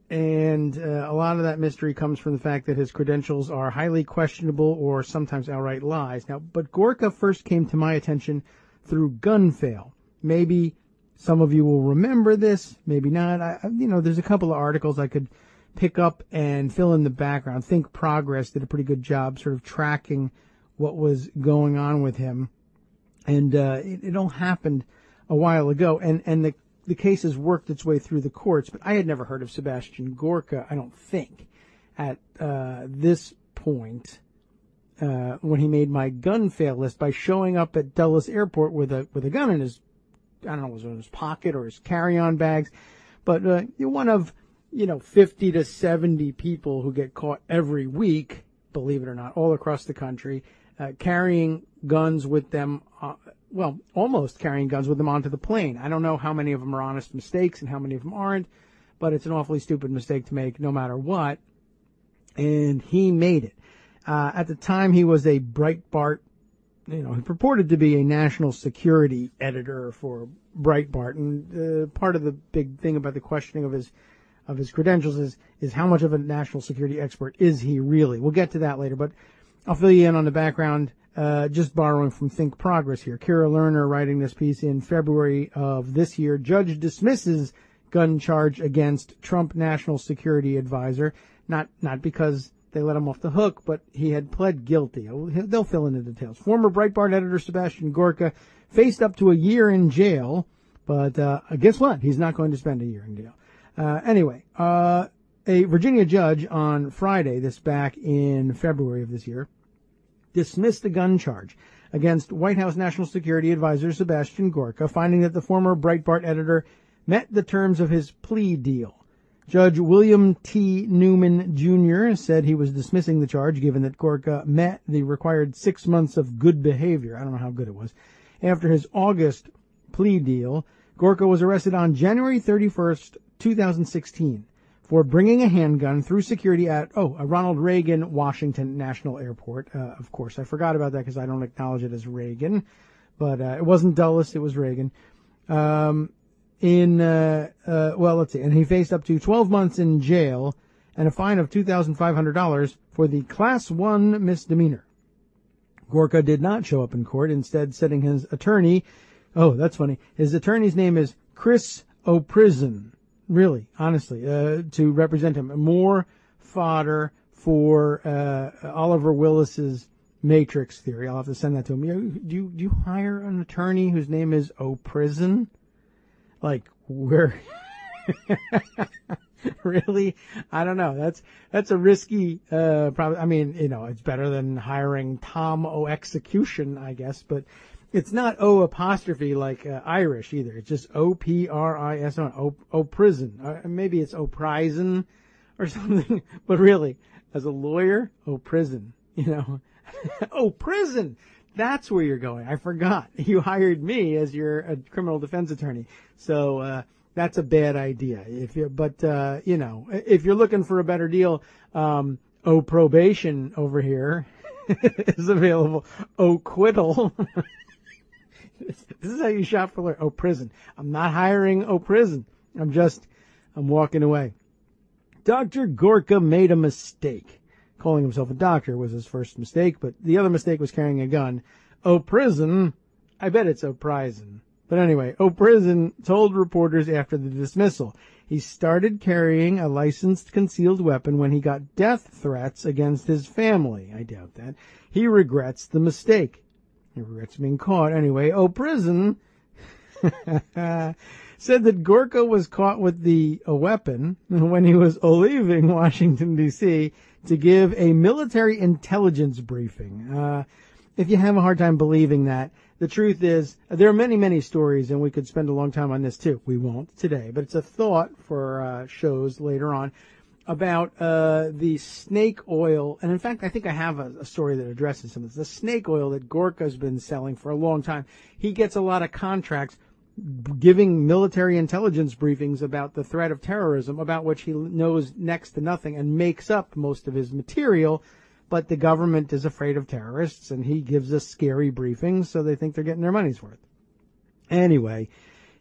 Speaker 3: and a lot of that mystery comes from the fact that his credentials are highly questionable or sometimes outright lies. Now, but Gorka first came to my attention through Gunfail. Maybe some of you will remember this, maybe not. There's a couple of articles I could pick up and fill in the background. Think Progress did a pretty good job sort of tracking what was going on with him. And it all happened a while ago. And the case has worked its way through the courts. But I had never heard of Sebastian Gorka, I don't think, at this point when he made my gun fail list by showing up at Dulles Airport with a gun in his, I don't know, was it in his pocket or his carry-on bags. But one of 50 to 70 people who get caught every week, believe it or not, all across the country, carrying guns with them, almost carrying guns with them onto the plane. I don't know how many of them are honest mistakes and how many of them aren't, but it's an awfully stupid mistake to make no matter what. And he made it. At the time, he was a Breitbart, he purported to be a national security editor for Breitbart. And part of the big thing about the questioning of his credentials is how much of a national security expert is he really? We'll get to that later, but I'll fill you in on the background, just borrowing from Think Progress here. Kira Lerner writing this piece in February of this year. Judge dismisses gun charge against Trump national security advisor, not because they let him off the hook, but he had pled guilty. They'll fill in the details. Former Breitbart editor Sebastian Gorka faced up to a year in jail, but guess what? He's not going to spend a year in jail. Anyway, a Virginia judge on Friday, this back in February of this year, dismissed the gun charge against White House National Security Advisor Sebastian Gorka, finding that the former Breitbart editor met the terms of his plea deal. Judge William T. Newman, Jr. said he was dismissing the charge given that Gorka met the required 6 months of good behavior. I don't know how good it was. After his August plea deal, Gorka was arrested on January 31st, 2016 for bringing a handgun through security at Ronald Reagan Washington National Airport. Of course, I forgot about that because I don't acknowledge it as Reagan, but it wasn't Dulles, it was Reagan. Let's see, and he faced up to 12 months in jail and a fine of $2,500 for the Class 1 misdemeanor. Gorka did not show up in court, instead setting his attorney, that's funny, his attorney's name is Chris O'Prison. Really, honestly, to represent him. More fodder for Oliver Willis's Matrix theory. I'll have to send that to him. Do you hire an attorney whose name is O'Prison? Like, where? Really? I don't know. That's a risky, probably. I mean, it's better than hiring Tom O'Execution, I guess, but it's not O apostrophe like Irish either. It's just O-P-R-I-S-O-N, O'Prison. Maybe it's O'Prison or something. But really, as a lawyer, O'Prison, O'Prison! That's where you're going. I forgot. You hired me as your criminal defense attorney. So that's a bad idea. If you're looking for a better deal, O'Probation over here is available. O'Quittal. This is how you shop for lawyer. O'Prison. I'm not hiring O'Prison. I'm walking away. Dr. Gorka made a mistake. Calling himself a doctor was his first mistake, but the other mistake was carrying a gun. O'Prison, I bet it's O'Prison. But anyway, O'Prison told reporters after the dismissal he started carrying a licensed concealed weapon when he got death threats against his family. I doubt that. He regrets the mistake. He regrets being caught. Anyway, O'Prison said that Gorka was caught with a weapon when he was leaving Washington, D.C., to give a military intelligence briefing. If you have a hard time believing that, the truth is, there are many, many stories, and we could spend a long time on this too. We won't today, but it's a thought for shows later on about the snake oil. And in fact, I think I have a story that addresses some of this. The snake oil that Gorka's been selling for a long time. He gets a lot of contracts giving military intelligence briefings about the threat of terrorism, about which he knows next to nothing, and makes up most of his material. But the government is afraid of terrorists, and he gives us scary briefings, so they think they're getting their money's worth. Anyway,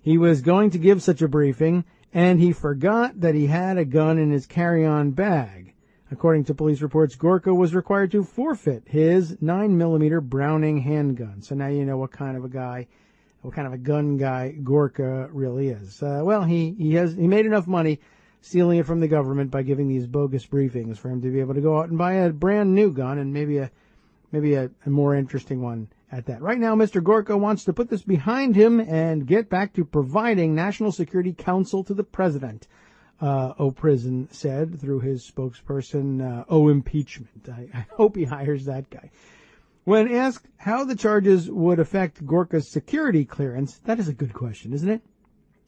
Speaker 3: he was going to give such a briefing, and he forgot that he had a gun in his carry-on bag. According to police reports, Gorka was required to forfeit his 9mm Browning handgun. So now you know what kind of a gun guy Gorka really is. He made enough money stealing it from the government by giving these bogus briefings for him to be able to go out and buy a brand new gun, and maybe a more interesting one at that. Right now, Mr. Gorka wants to put this behind him and get back to providing national security counsel to the president, O'Prison said through his spokesperson, O'Impeachment. I hope he hires that guy. When asked how the charges would affect Gorka's security clearance, that is a good question, isn't it?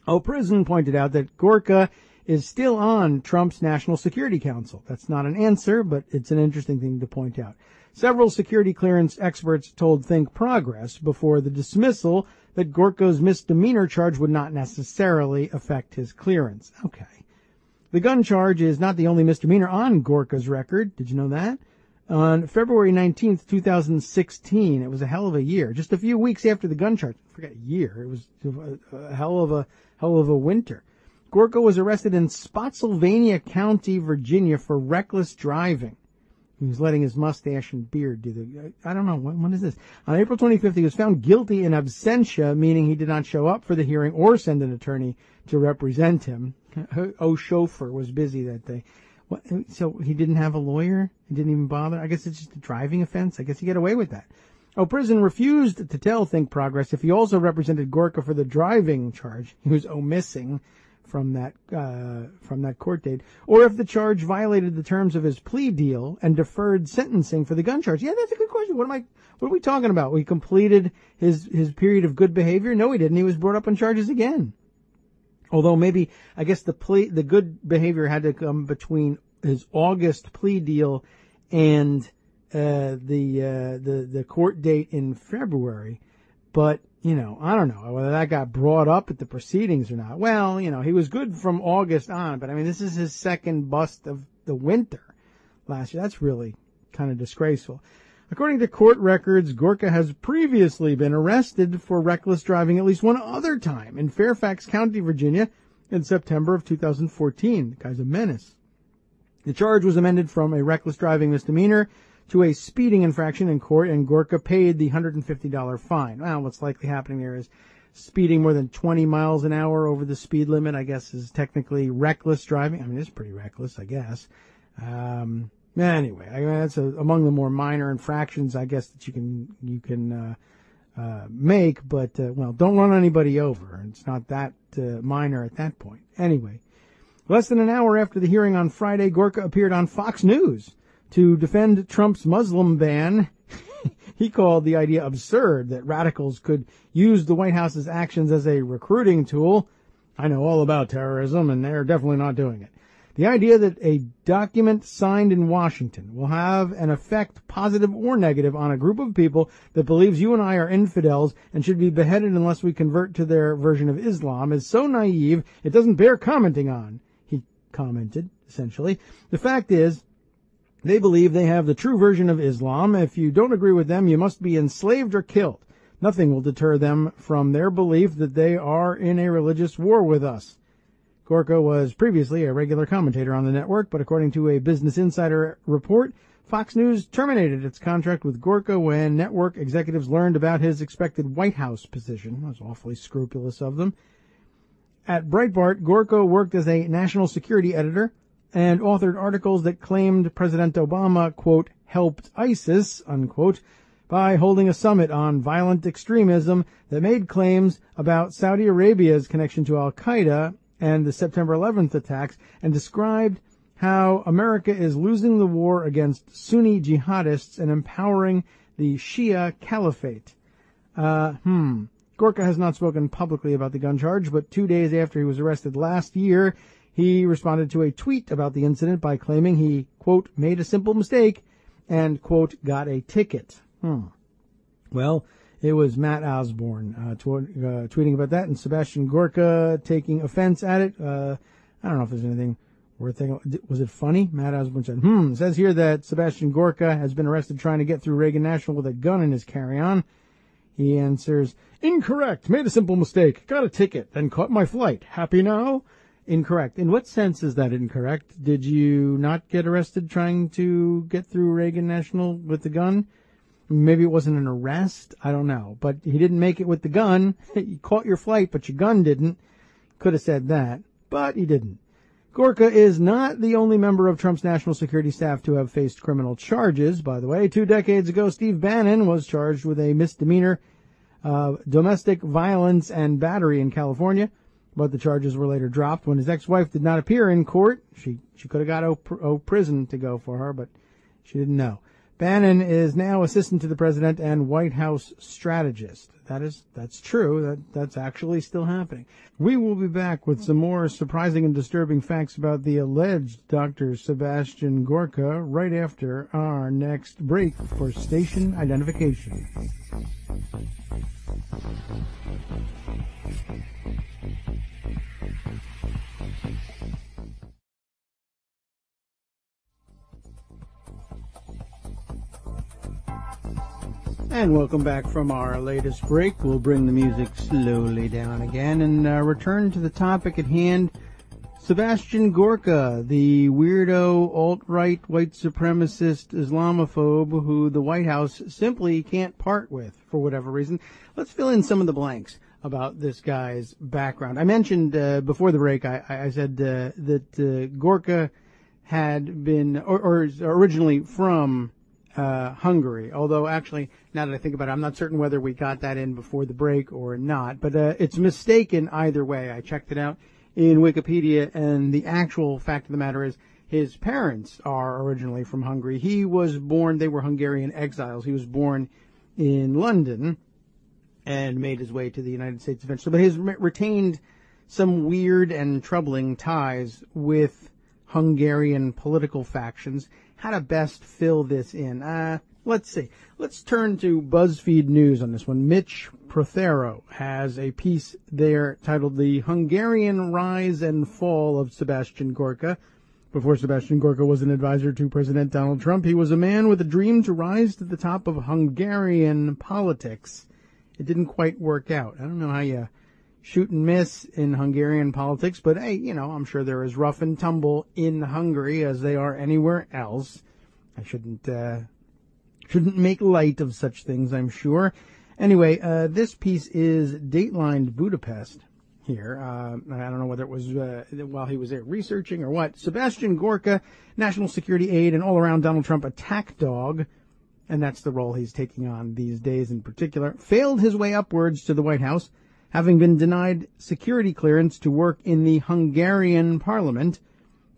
Speaker 3: O'Prison pointed out that Gorka is still on Trump's National Security Council. That's not an answer, but it's an interesting thing to point out. Several security clearance experts told Think Progress before the dismissal that Gorka's misdemeanor charge would not necessarily affect his clearance. Okay. The gun charge is not the only misdemeanor on Gorka's record. Did you know that? On February 19th, 2016, it was a hell of a year. Just a few weeks after the gun charge. I forgot year. It was a hell of a winter. Gorka was arrested in Spotsylvania County, Virginia for reckless driving. He was letting his mustache and beard do the, I don't know, when is this? On April 25th, he was found guilty in absentia, meaning he did not show up for the hearing or send an attorney to represent him. Chauffeur was busy that day. What, so he didn't have a lawyer? He didn't even bother? I guess it's just a driving offense. I guess he got away with that. O'Prison refused to tell Think Progress if he also represented Gorka for the driving charge. He was omitting from that court date, or if the charge violated the terms of his plea deal and deferred sentencing for the gun charge. Yeah, that's a good question. What are we talking about? We completed his period of good behavior? No, he didn't. He was brought up on charges again. Although maybe, I guess the good behavior had to come between his August plea deal and the court date in February. But, I don't know whether that got brought up at the proceedings or not. Well, he was good from August on, but I mean, this is his second bust of the winter last year. That's really kind of disgraceful. According to court records, Gorka has previously been arrested for reckless driving at least one other time in Fairfax County, Virginia, in September of 2014. The guy's a menace. The charge was amended from a reckless driving misdemeanor to a speeding infraction in court, and Gorka paid the $150 fine. Well, what's likely happening there is speeding more than 20 miles an hour over the speed limit, I guess, is technically reckless driving. I mean, it's pretty reckless, I guess. Anyway, that's among the more minor infractions, I guess, that you can make, but, don't run anybody over. It's not that minor at that point. Anyway, less than an hour after the hearing on Friday, Gorka appeared on Fox News to defend Trump's Muslim ban. He called the idea absurd that radicals could use the White House's actions as a recruiting tool. I know all about terrorism, and they're definitely not doing it. The idea that a document signed in Washington will have an effect, positive or negative, on a group of people that believes you and I are infidels and should be beheaded unless we convert to their version of Islam is so naive it doesn't bear commenting on, he commented, essentially. The fact is, they believe they have the true version of Islam. If you don't agree with them, you must be enslaved or killed. Nothing will deter them from their belief that they are in a religious war with us. Gorka was previously a regular commentator on the network, but according to a Business Insider report, Fox News terminated its contract with Gorka when network executives learned about his expected White House position. That was awfully scrupulous of them. At Breitbart, Gorka worked as a national security editor and authored articles that claimed President Obama, quote, helped ISIS, unquote, by holding a summit on violent extremism that made claims about Saudi Arabia's connection to al-Qaeda and the September 11th attacks, and described how America is losing the war against Sunni jihadists and empowering the Shia caliphate. Gorka has not spoken publicly about the gun charge, but 2 days after he was arrested last year, he responded to a tweet about the incident by claiming he, quote, made a simple mistake and, quote, got a ticket. Well, it was Matt Osborne tweeting about that, and Sebastian Gorka taking offense at it. I don't know if there's anything worth thinking. Was it funny? Matt Osborne said, it says here that Sebastian Gorka has been arrested trying to get through Reagan National with a gun in his carry-on. He answers, incorrect, made a simple mistake, got a ticket, then caught my flight. Happy now? Incorrect. In what sense is that incorrect? Did you not get arrested trying to get through Reagan National with the gun? Maybe it wasn't an arrest. I don't know. But he didn't make it with the gun. You caught your flight, but your gun didn't. Could have said that, but he didn't. Gorka is not the only member of Trump's national security staff to have faced criminal charges, by the way. 2 decades ago, Steve Bannon was charged with a misdemeanor, domestic violence and battery in California, but the charges were later dropped when his ex-wife did not appear in court. She could have got prison to go for her, but she didn't know. Bannon is now assistant to the president and White House strategist. That's true. That's actually still happening. We will be back with some more surprising and disturbing facts about the alleged Dr. Sebastian Gorka right after our next break for station identification. And welcome back from our latest break. We'll bring the music slowly down again and return to the topic at hand. Sebastian Gorka, the weirdo, alt-right, white supremacist Islamophobe who the White House simply can't part with for whatever reason. Let's fill in some of the blanks about this guy's background. I mentioned before the break, I said that Gorka had been, or is originally from Hungary, although actually, now that I think about it, I'm not certain whether we got that in before the break or not, but it's mistaken either way. I checked it out in Wikipedia, and the actual fact of the matter is his parents are originally from Hungary. He was born, they were Hungarian exiles. He was born in London and made his way to the United States eventually, but he's retained some weird and troubling ties with Hungarian political factions. How to best fill this in? Let's see. Let's turn to BuzzFeed News on this one. Mitch Prothero has a piece there titled The Hungarian Rise and Fall of Sebastian Gorka. Before Sebastian Gorka was an advisor to President Donald Trump, he was a man with a dream to rise to the top of Hungarian politics. It didn't quite work out. I don't know how you shoot and miss in Hungarian politics, but hey, I'm sure they're as rough and tumble in Hungary as they are anywhere else. I shouldn't make light of such things, I'm sure. Anyway, this piece is datelined Budapest here. I don't know whether it was while he was there researching or what. Sebastian Gorka, national security aide and all-around Donald Trump attack dog, and that's the role he's taking on these days in particular, failed his way upwards to the White House, having been denied security clearance to work in the Hungarian parliament,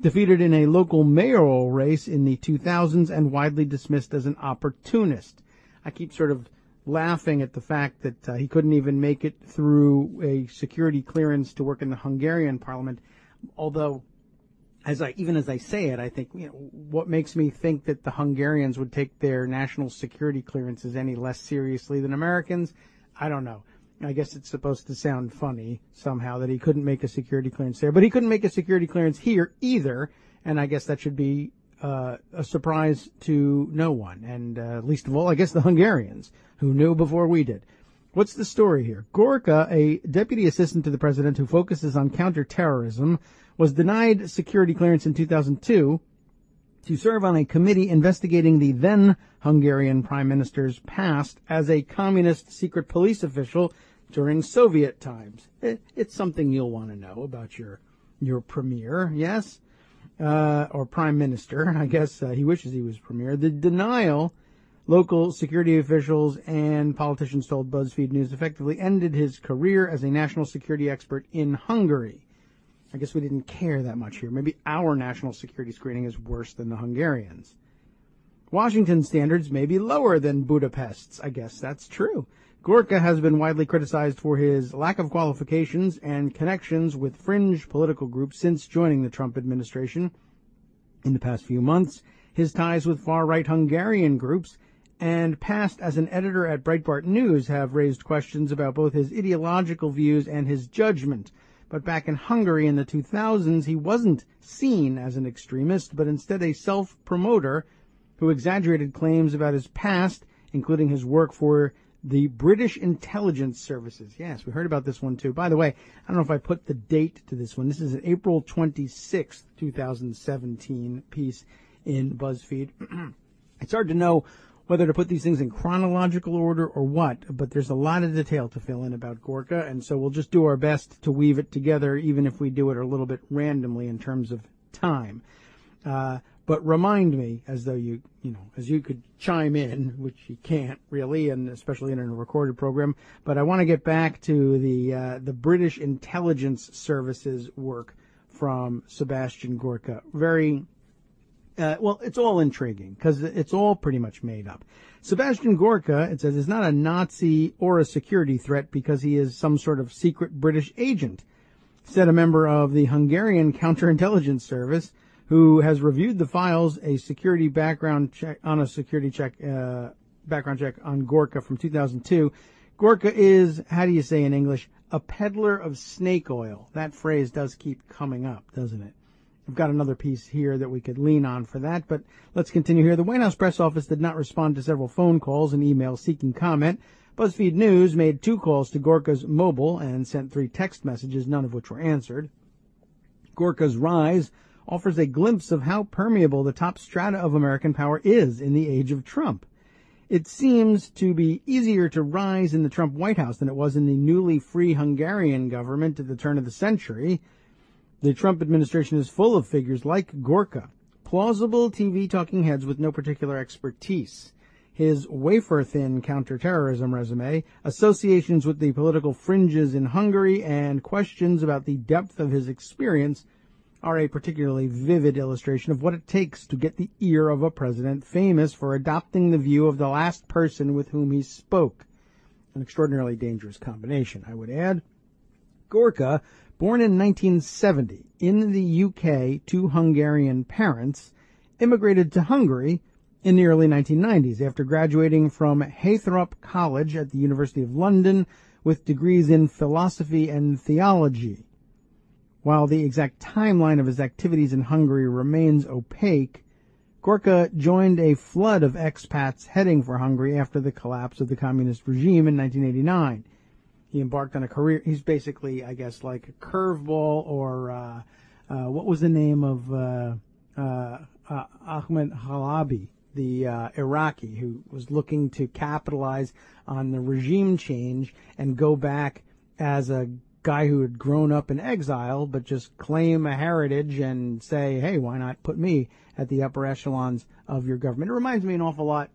Speaker 3: defeated in a local mayoral race in the 2000s, and widely dismissed as an opportunist. I keep sort of laughing at the fact that he couldn't even make it through a security clearance to work in the Hungarian parliament, although even as I say it, I think, what makes me think that the Hungarians would take their national security clearances any less seriously than Americans? I don't know. I guess it's supposed to sound funny somehow that he couldn't make a security clearance there, but he couldn't make a security clearance here either, and I guess that should be a surprise to no one, and least of all, I guess the Hungarians, who knew before we did. What's the story here? Gorka, a deputy assistant to the president who focuses on counterterrorism, was denied security clearance in 2002 to serve on a committee investigating the then Hungarian prime minister's past as a communist secret police official during Soviet times. It's something you'll want to know about your premier, yes? Or prime minister. I guess he wishes he was premier. The denial, local security officials and politicians told BuzzFeed News, effectively ended his career as a national security expert in Hungary. I guess we didn't care that much here. Maybe our national security screening is worse than the Hungarians. Washington's standards may be lower than Budapest's. I guess that's true. Gorka has been widely criticized for his lack of qualifications and connections with fringe political groups since joining the Trump administration. In the past few months, his ties with far-right Hungarian groups and past as an editor at Breitbart News have raised questions about both his ideological views and his judgment. But back in Hungary in the 2000s, he wasn't seen as an extremist, but instead a self-promoter who exaggerated claims about his past, including his work for the British intelligence services. Yes, we heard about this one too. By the way, I don't know if I put the date to this one. This is an April 26th, 2017 piece in BuzzFeed. It's hard to know whether to put these things in chronological order or what, but there's a lot of detail to fill in about Gorka, and so we'll just do our best to weave it together, even if we do it a little bit randomly in terms of time. But remind me, as though as you could chime in, which you can't really, and especially in a recorded program. But I want to get back to the British intelligence services work from Sebastian Gorka. It's all intriguing because it's all pretty much made up. Sebastian Gorka, it says, is not a Nazi or a security threat because he is some sort of secret British agent, said a member of the Hungarian counterintelligence service, who has reviewed the files, a security background check on Gorka from 2002. Gorka is, how do you say in English, a peddler of snake oil. That phrase does keep coming up, doesn't it? I've got another piece here that we could lean on for that, but let's continue here. The White House press office did not respond to several phone calls and emails seeking comment. BuzzFeed News made 2 calls to Gorka's mobile and sent 3 text messages, none of which were answered. Gorka's rise offers a glimpse of how permeable the top strata of American power is in the age of Trump. It seems to be easier to rise in the Trump White House than it was in the newly free Hungarian government at the turn of the century. The Trump administration is full of figures like Gorka, plausible TV talking heads with no particular expertise. His wafer-thin counterterrorism resume, associations with the political fringes in Hungary, and questions about the depth of his experience are a particularly vivid illustration of what it takes to get the ear of a president famous for adopting the view of the last person with whom he spoke. An extraordinarily dangerous combination, I would add. Gorka, born in 1970 in the UK to Hungarian parents, immigrated to Hungary in the early 1990s after graduating from Haythrop College at the University of London with degrees in philosophy and theology. While the exact timeline of his activities in Hungary remains opaque, Gorka joined a flood of expats heading for Hungary after the collapse of the communist regime in 1989. He embarked on a career. He's basically, I guess, like a curveball or what was the name of Ahmed Halabi, the Iraqi, who was looking to capitalize on the regime change and go back as a guy who had grown up in exile, but just claim a heritage and say, hey, why not put me at the upper echelons of your government? It reminds me an awful lot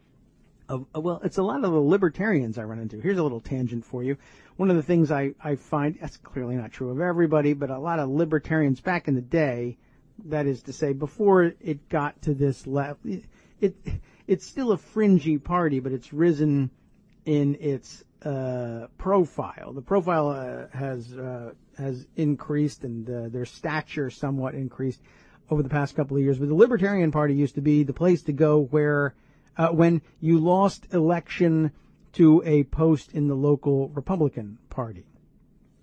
Speaker 3: of, it's a lot of the libertarians I run into. Here's a little tangent for you. One of the things I find, that's clearly not true of everybody, but a lot of libertarians back in the day, that is to say, before it got to this level, it's still a fringy party, but it's risen in its profile. The profile has increased, and their stature somewhat increased over the past couple of years. But the Libertarian Party used to be the place to go where when you lost election to a post in the local Republican Party.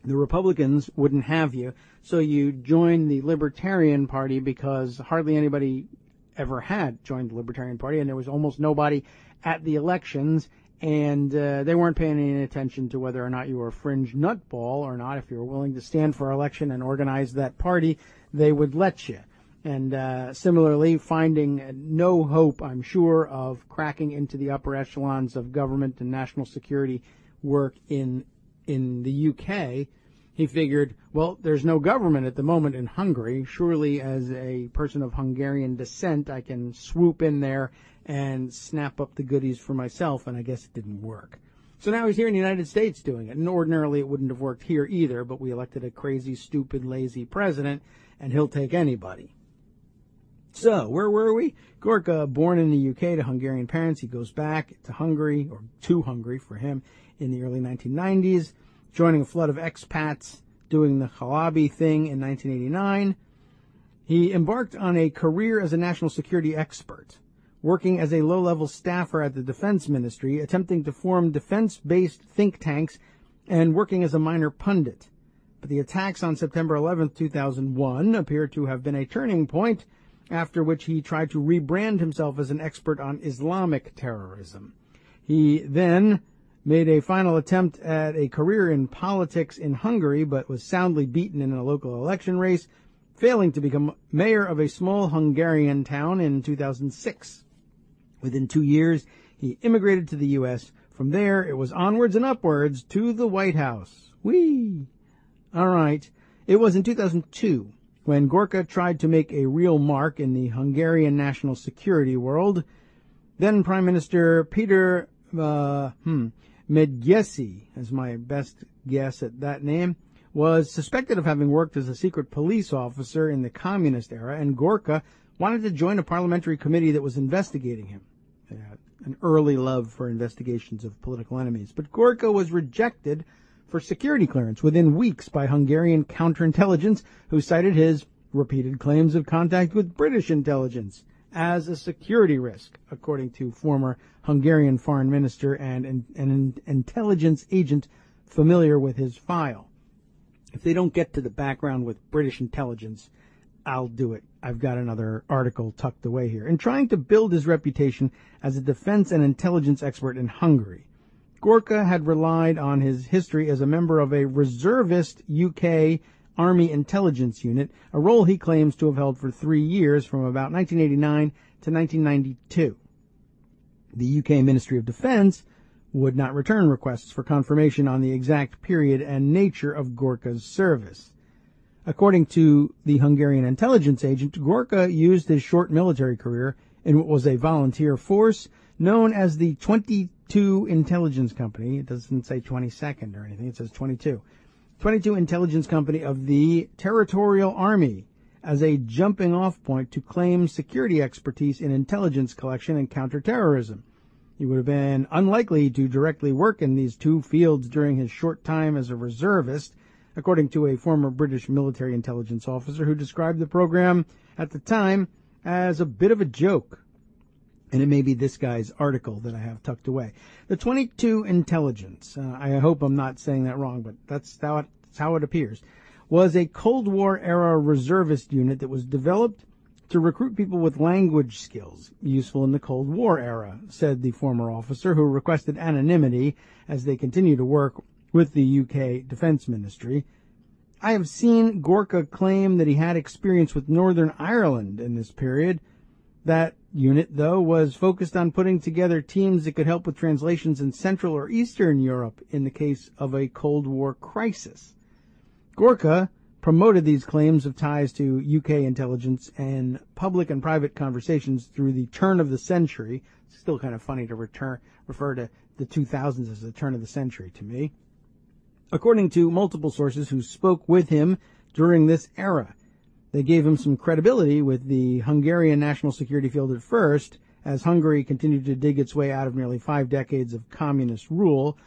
Speaker 3: The Republicans wouldn't have you, so you joined the Libertarian Party because hardly anybody ever had joined the Libertarian Party, and there was almost nobody at the elections. And they weren't paying any attention to whether or not you were a fringe nutball or not. If you were willing to stand for election and organize that party, they would let you. And similarly, finding no hope, I'm sure, of cracking into the upper echelons of government and national security work in the UK, he figured, well, there's no government at the moment in Hungary. Surely, as a person of Hungarian descent, I can swoop in there and snap up the goodies for myself, and I guess it didn't work. So now he's here in the United States doing it, and ordinarily it wouldn't have worked here either, but we elected a crazy, stupid, lazy president, and he'll take anybody. So, where were we? Gorka, born in the UK to Hungarian parents, he goes back to Hungary, or to Hungary for him, in the early 1990s, joining a flood of expats, doing the Halabi thing in 1989. He embarked on a career as a national security expert, working as a low-level staffer at the Defense Ministry, attempting to form defense-based think tanks, and working as a minor pundit. But the attacks on September 11, 2001 appear to have been a turning point, after which he tried to rebrand himself as an expert on Islamic terrorism. He then made a final attempt at a career in politics in Hungary, but was soundly beaten in a local election race, failing to become mayor of a small Hungarian town in 2006. Within 2 years, he immigrated to the U.S. From there, it was onwards and upwards to the White House. Whee! All right. It was in 2002 when Gorka tried to make a real mark in the Hungarian national security world. Then Prime Minister Peter Medgyessy, as my best guess at that name, was suspected of having worked as a secret police officer in the communist era, and Gorka wanted to join a parliamentary committee that was investigating him. An early love for investigations of political enemies. But Gorka was rejected for security clearance within weeks by Hungarian counterintelligence, who cited his repeated claims of contact with British intelligence as a security risk, according to former Hungarian foreign minister and an intelligence agent familiar with his file. If they don't get to the background with British intelligence, I'll do it. I've got another article tucked away here. In trying to build his reputation as a defense and intelligence expert in Hungary, Gorka had relied on his history as a member of a reservist UK Army intelligence unit, a role he claims to have held for 3 years from about 1989 to 1992. The UK Ministry of Defence would not return requests for confirmation on the exact period and nature of Gorka's service. According to the Hungarian intelligence agent, Gorka used his short military career in what was a volunteer force known as the 22 Intelligence Company. It doesn't say 22nd or anything. It says 22. 22 Intelligence Company of the Territorial Army as a jumping-off point to claim security expertise in intelligence collection and counterterrorism. He would have been unlikely to directly work in these two fields during his short time as a reservist, according to a former British military intelligence officer who described the program at the time as a bit of a joke. And it may be this guy's article that I have tucked away. The 22 Intelligence, I hope I'm not saying that wrong, but that's how it appears, was a Cold War-era reservist unit that was developed to recruit people with language skills useful in the Cold War era, said the former officer, who requested anonymity as they continue to work with the UK Defence Ministry. I have seen Gorka claim that he had experience with Northern Ireland in this period. That unit, though, was focused on putting together teams that could help with translations in Central or Eastern Europe in the case of a Cold War crisis. Gorka promoted these claims of ties to UK intelligence and public and private conversations through the turn of the century. It's still kind of funny to refer to the 2000s as the turn of the century to me. According to multiple sources who spoke with him during this era, they gave him some credibility with the Hungarian national security field at first, as Hungary continued to dig its way out of nearly 5 decades of communist rule,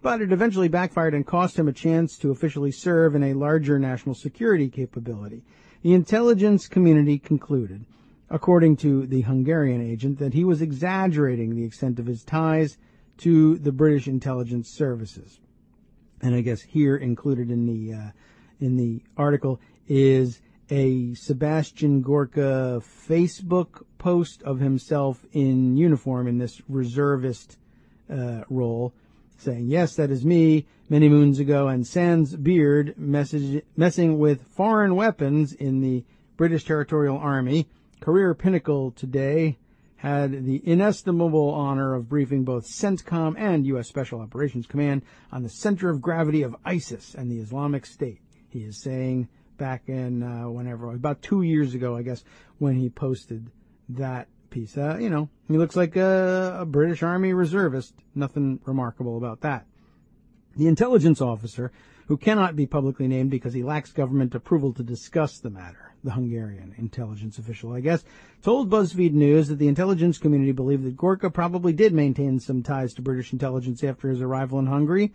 Speaker 3: but it eventually backfired and cost him a chance to officially serve in a larger national security capability. The intelligence community concluded, according to the Hungarian agent, that he was exaggerating the extent of his ties to the British intelligence services. And I guess here included in the article is a Sebastian Gorka Facebook post of himself in uniform in this reservist role, saying, "Yes, that is me, many moons ago, and sans beard, messing with foreign weapons in the British Territorial Army. Career pinnacle today. Had the inestimable honor of briefing both CENTCOM and U.S. Special Operations Command on the center of gravity of ISIS and the Islamic State," he is saying back in about 2 years ago, I guess, when he posted that piece. He looks like a British Army reservist. Nothing remarkable about that. The intelligence officer who cannot be publicly named because he lacks government approval to discuss the matter. The Hungarian intelligence official, I guess, told BuzzFeed News that the intelligence community believed that Gorka probably did maintain some ties to British intelligence after his arrival in Hungary,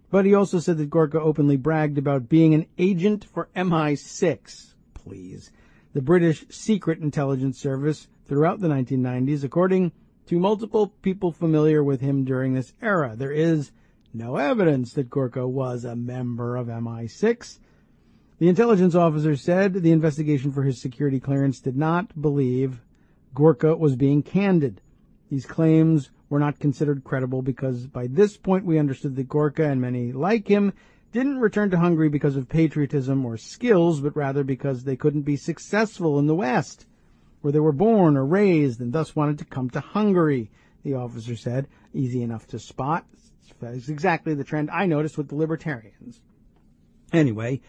Speaker 3: but he also said that Gorka openly bragged about being an agent for MI6. Please. The British Secret Intelligence Service throughout the 1990s, according to multiple people familiar with him during this era. There is no evidence that Gorka was a member of MI6. The intelligence officer said the investigation for his security clearance did not believe Gorka was being candid. These claims were not considered credible because by this point we understood that Gorka and many like him didn't return to Hungary because of patriotism or skills, but rather because they couldn't be successful in the West, where they were born or raised, and thus wanted to come to Hungary, the officer said. Easy enough to spot. It's exactly the trend I noticed with the libertarians. Anyway,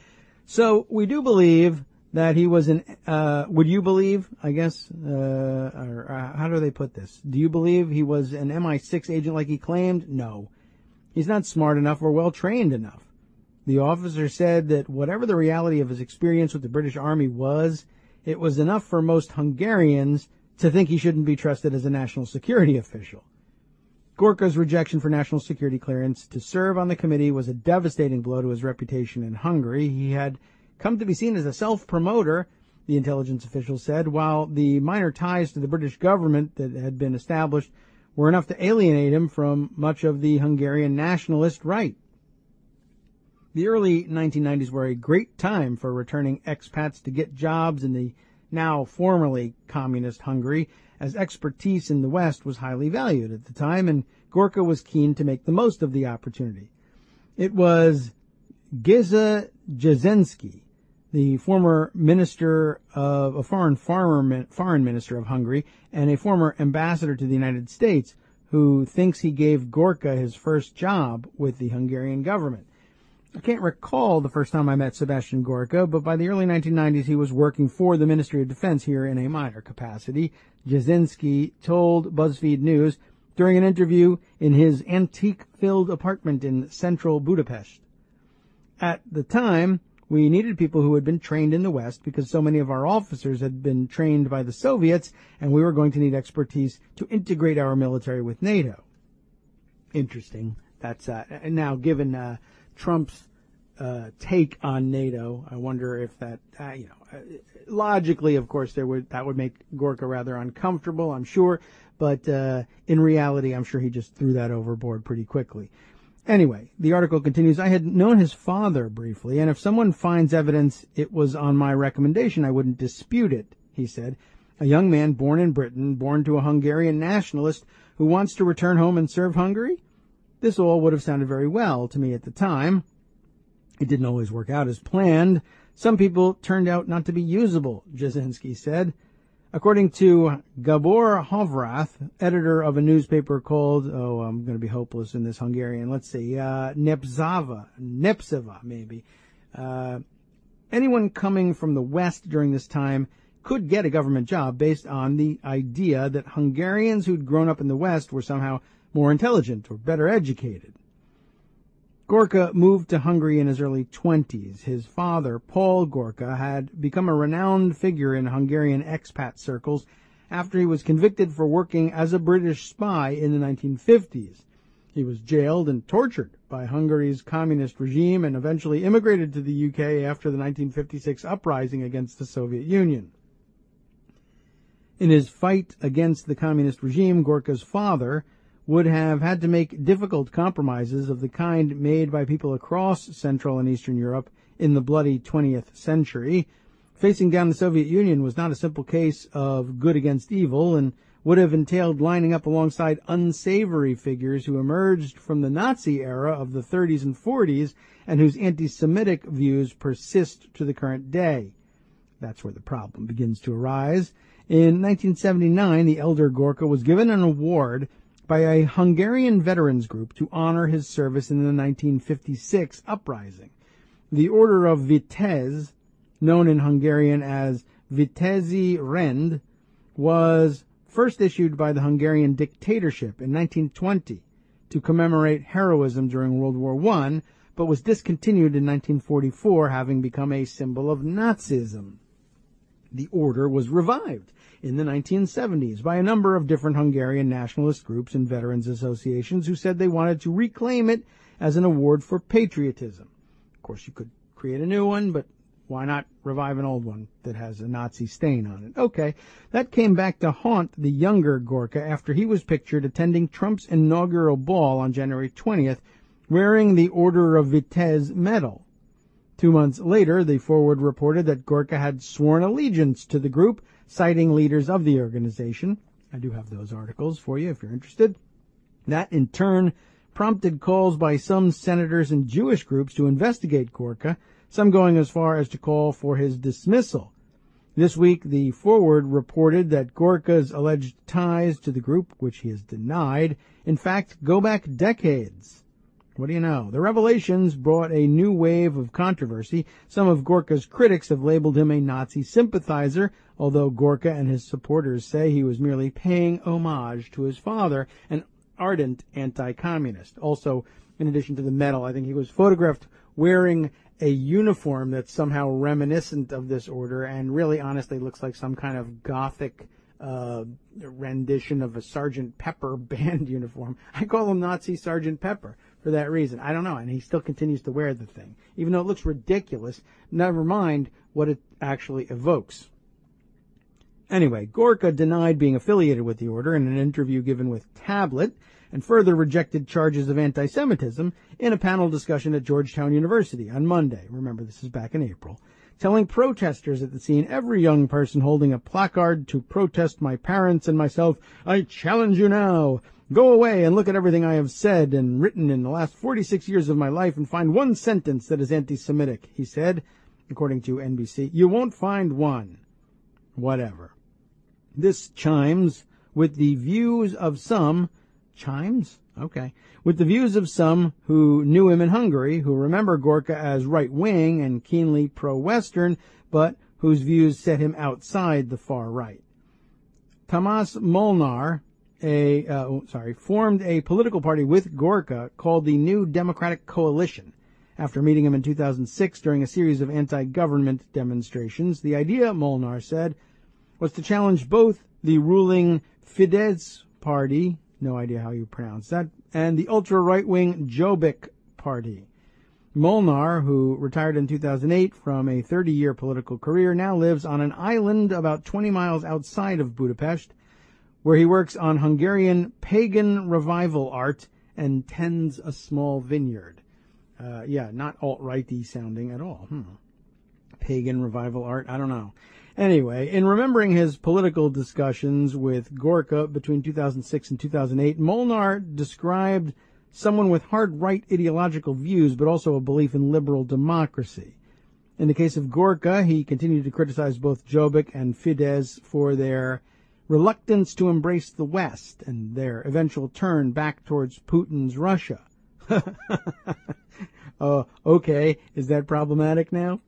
Speaker 3: so we do believe that he was would you believe, I guess, how do they put this? Do you believe he was an MI6 agent like he claimed? No. He's not smart enough or well-trained enough. The officer said that whatever the reality of his experience with the British Army was, it was enough for most Hungarians to think he shouldn't be trusted as a national security official. Gorka's rejection for national security clearance to serve on the committee was a devastating blow to his reputation in Hungary. He had come to be seen as a self-promoter, the intelligence official said, while the minor ties to the British government that had been established were enough to alienate him from much of the Hungarian nationalist right. The early 1990s were a great time for returning expats to get jobs in the now formerly communist Hungary, as expertise in the West was highly valued at the time, and Gorka was keen to make the most of the opportunity. It was Geza Jasinski, the former minister of a foreign minister of Hungary and a former ambassador to the United States, who thinks he gave Gorka his first job with the Hungarian government. I can't recall the first time I met Sebastian Gorka, but by the early 1990s he was working for the Ministry of Defense here in a minor capacity. Jasinski told BuzzFeed News during an interview in his antique-filled apartment in central Budapest. At the time, we needed people who had been trained in the West because so many of our officers had been trained by the Soviets, and we were going to need expertise to integrate our military with NATO. Interesting. That's now given Trump's take on NATO. I wonder if that, logically, of course, that would make Gorka rather uncomfortable, I'm sure, but in reality, I'm sure he just threw that overboard pretty quickly. Anyway, the article continues, I had known his father briefly, and if someone finds evidence it was on my recommendation, I wouldn't dispute it, he said. A young man born in Britain, born to a Hungarian nationalist who wants to return home and serve Hungary? This all would have sounded very well to me at the time. It didn't always work out as planned. Some people turned out not to be usable, Jasinski said. According to Gabor Hovrath, editor of a newspaper called, I'm going to be hopeless in this Hungarian, let's see, Nepzava, maybe. Anyone coming from the West during this time could get a government job based on the idea that Hungarians who'd grown up in the West were somehow more intelligent or better educated. Gorka moved to Hungary in his early 20s. His father, Paul Gorka, had become a renowned figure in Hungarian expat circles after he was convicted for working as a British spy in the 1950s. He was jailed and tortured by Hungary's communist regime and eventually immigrated to the UK after the 1956 uprising against the Soviet Union. In his fight against the communist regime, Gorka's father would have had to make difficult compromises of the kind made by people across Central and Eastern Europe in the bloody 20th century. Facing down the Soviet Union was not a simple case of good against evil and would have entailed lining up alongside unsavory figures who emerged from the Nazi era of the 30s and 40s and whose anti-Semitic views persist to the current day. That's where the problem begins to arise. In 1979, the elder Gorka was given an award by a Hungarian veterans group to honor his service in the 1956 uprising. The Order of Vitez, known in Hungarian as Vitezi Rend, was first issued by the Hungarian dictatorship in 1920 to commemorate heroism during World War I, but was discontinued in 1944, having become a symbol of Nazism. The order was revived in the 1970s by a number of different Hungarian nationalist groups and veterans associations who said they wanted to reclaim it as an award for patriotism. Of course, you could create a new one, but why not revive an old one that has a Nazi stain on it? Okay, that came back to haunt the younger Gorka after he was pictured attending Trump's inaugural ball on January 20th wearing the Order of Vitesse medal. 2 months later, the Forward reported that Gorka had sworn allegiance to the group, citing leaders of the organization. I do have those articles for you if you're interested. That, in turn, prompted calls by some senators and Jewish groups to investigate Gorka, some going as far as to call for his dismissal. This week, the Forward reported that Gorka's alleged ties to the group, which he has denied, in fact, go back decades. What do you know? The revelations brought a new wave of controversy. Some of Gorka's critics have labeled him a Nazi sympathizer, although Gorka and his supporters say he was merely paying homage to his father, an ardent anti-communist. Also, in addition to the medal, I think he was photographed wearing a uniform that's somehow reminiscent of this order and really honestly looks like some kind of gothic rendition of a Sergeant Pepper band uniform. I call him Nazi Sergeant Pepper for that reason. I don't know, and he still continues to wear the thing, even though it looks ridiculous, never mind what it actually evokes. Anyway, Gorka denied being affiliated with the order in an interview given with Tablet, and further rejected charges of anti-Semitism in a panel discussion at Georgetown University on Monday. Remember, this is back in April. Telling protesters at the scene, every young person holding a placard to protest my parents and myself, I challenge you now. Go away and look at everything I have said and written in the last 46 years of my life and find one sentence that is anti-Semitic, he said, according to NBC. You won't find one. Whatever. This chimes with the views of some... Chimes? Okay. With the views of some who knew him in Hungary, who remember Gorka as right-wing and keenly pro-Western, but whose views set him outside the far right. Tamás Molnár formed a political party with Gorka called the New Democratic Coalition. After meeting him in 2006 during a series of anti-government demonstrations, the idea, Molnár said, was to challenge both the ruling Fidesz party, no idea how you pronounce that, and the ultra-right-wing Jobbik party. Molnár, who retired in 2008 from a 30-year political career, now lives on an island about 20 miles outside of Budapest, where he works on Hungarian pagan revival art and tends a small vineyard. Not alt-righty sounding at all. Pagan revival art, I don't know. Anyway, in remembering his political discussions with Gorka between 2006 and 2008, Molnár described someone with hard right ideological views, but also a belief in liberal democracy. In the case of Gorka, he continued to criticize both Jobbik and Fidesz for their reluctance to embrace the West and their eventual turn back towards Putin's Russia. Okay, is that problematic now?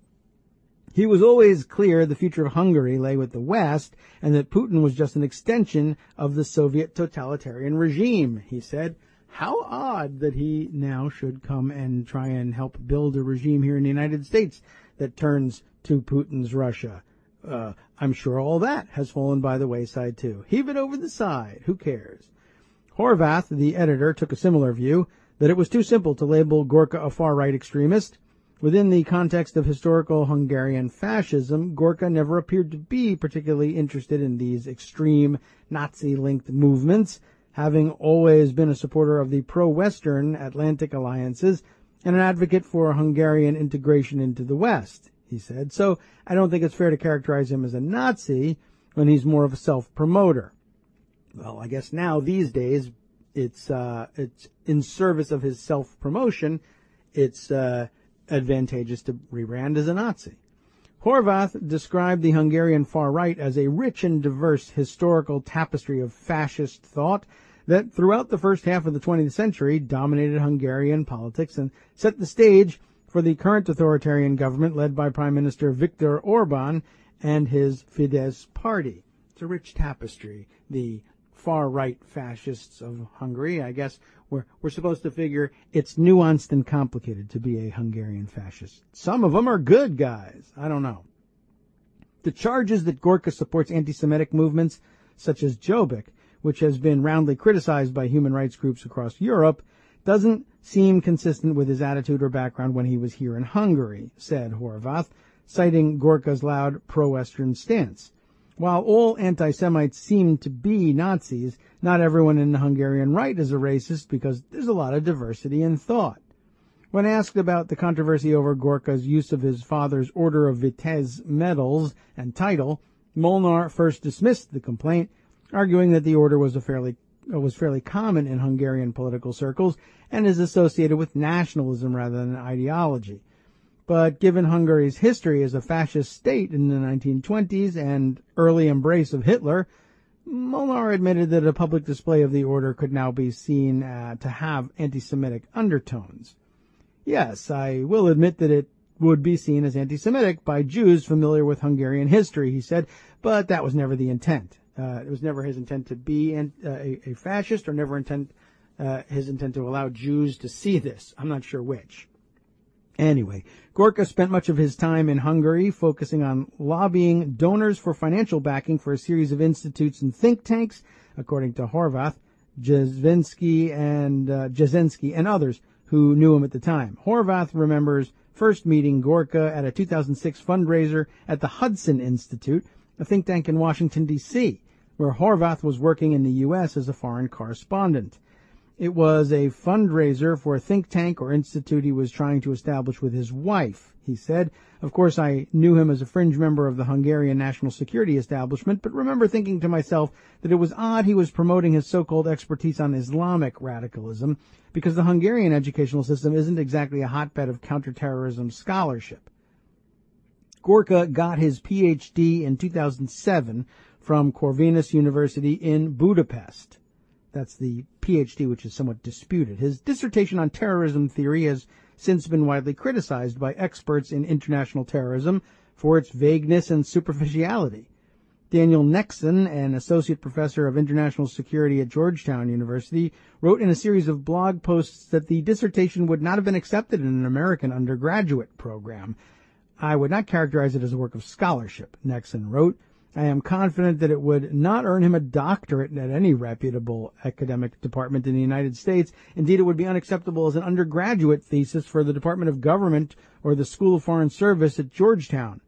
Speaker 3: He was always clear the future of Hungary lay with the West and that Putin was just an extension of the Soviet totalitarian regime, he said. How odd that he now should come and try and help build a regime here in the United States that turns to Putin's Russia. I'm sure all that has fallen by the wayside too. Heave it over the side. Who cares? Horvath, the editor, took a similar view, that it was too simple to label Gorka a far-right extremist. Within the context of historical Hungarian fascism, Gorka never appeared to be particularly interested in these extreme Nazi-linked movements, having always been a supporter of the pro-Western Atlantic alliances and an advocate for Hungarian integration into the West, he said. So I don't think it's fair to characterize him as a Nazi when he's more of a self-promoter. Well, I guess now these days it's in service of his self-promotion. It's advantageous to rebrand as a Nazi. Horvath described the Hungarian far right as a rich and diverse historical tapestry of fascist thought that throughout the first half of the 20th century dominated Hungarian politics and set the stage for the current authoritarian government led by Prime Minister Viktor Orbán and his Fidesz party. It's a rich tapestry, the far-right fascists of Hungary. I guess we're supposed to figure it's nuanced and complicated to be a Hungarian fascist. Some of them are good guys. I don't know. The charges that Gorka supports anti-Semitic movements such as Jobbik, which has been roundly criticized by human rights groups across Europe, doesn't seem consistent with his attitude or background when he was here in Hungary, said Horvath, citing Gorka's loud pro-Western stance. While all anti-Semites seem to be Nazis, not everyone in the Hungarian right is a racist because there's a lot of diversity in thought. When asked about the controversy over Gorka's use of his father's Order of Vitesse medals and title, Molnar first dismissed the complaint, arguing that the order was fairly common in Hungarian political circles and is associated with nationalism rather than ideology. But given Hungary's history as a fascist state in the 1920s and early embrace of Hitler, Molnar admitted that a public display of the order could now be seen to have anti-Semitic undertones. Yes, I will admit that it would be seen as anti-Semitic by Jews familiar with Hungarian history, he said, but that was never the intent. It was never his intent to be a fascist or never his intent to allow Jews to see this. I'm not sure which. Anyway, Gorka spent much of his time in Hungary focusing on lobbying donors for financial backing for a series of institutes and think tanks, according to Horvath, Jasinski and others who knew him at the time. Horvath remembers first meeting Gorka at a 2006 fundraiser at the Hudson Institute, a think tank in Washington, D.C., where Horvath was working in the U.S. as a foreign correspondent. It was a fundraiser for a think tank or institute he was trying to establish with his wife, he said. Of course, I knew him as a fringe member of the Hungarian national security establishment, but remember thinking to myself that it was odd he was promoting his so-called expertise on Islamic radicalism, because the Hungarian educational system isn't exactly a hotbed of counterterrorism scholarship. Gorka got his Ph.D. in 2007 from Corvinus University in Budapest. That's the Ph.D., which is somewhat disputed. His dissertation on terrorism theory has since been widely criticized by experts in international terrorism for its vagueness and superficiality. Daniel Nexon, an associate professor of international security at Georgetown University, wrote in a series of blog posts that the dissertation would not have been accepted in an American undergraduate program. I would not characterize it as a work of scholarship, Nexon wrote. I am confident that it would not earn him a doctorate at any reputable academic department in the United States. Indeed, it would be unacceptable as an undergraduate thesis for the Department of Government or the School of Foreign Service at Georgetown.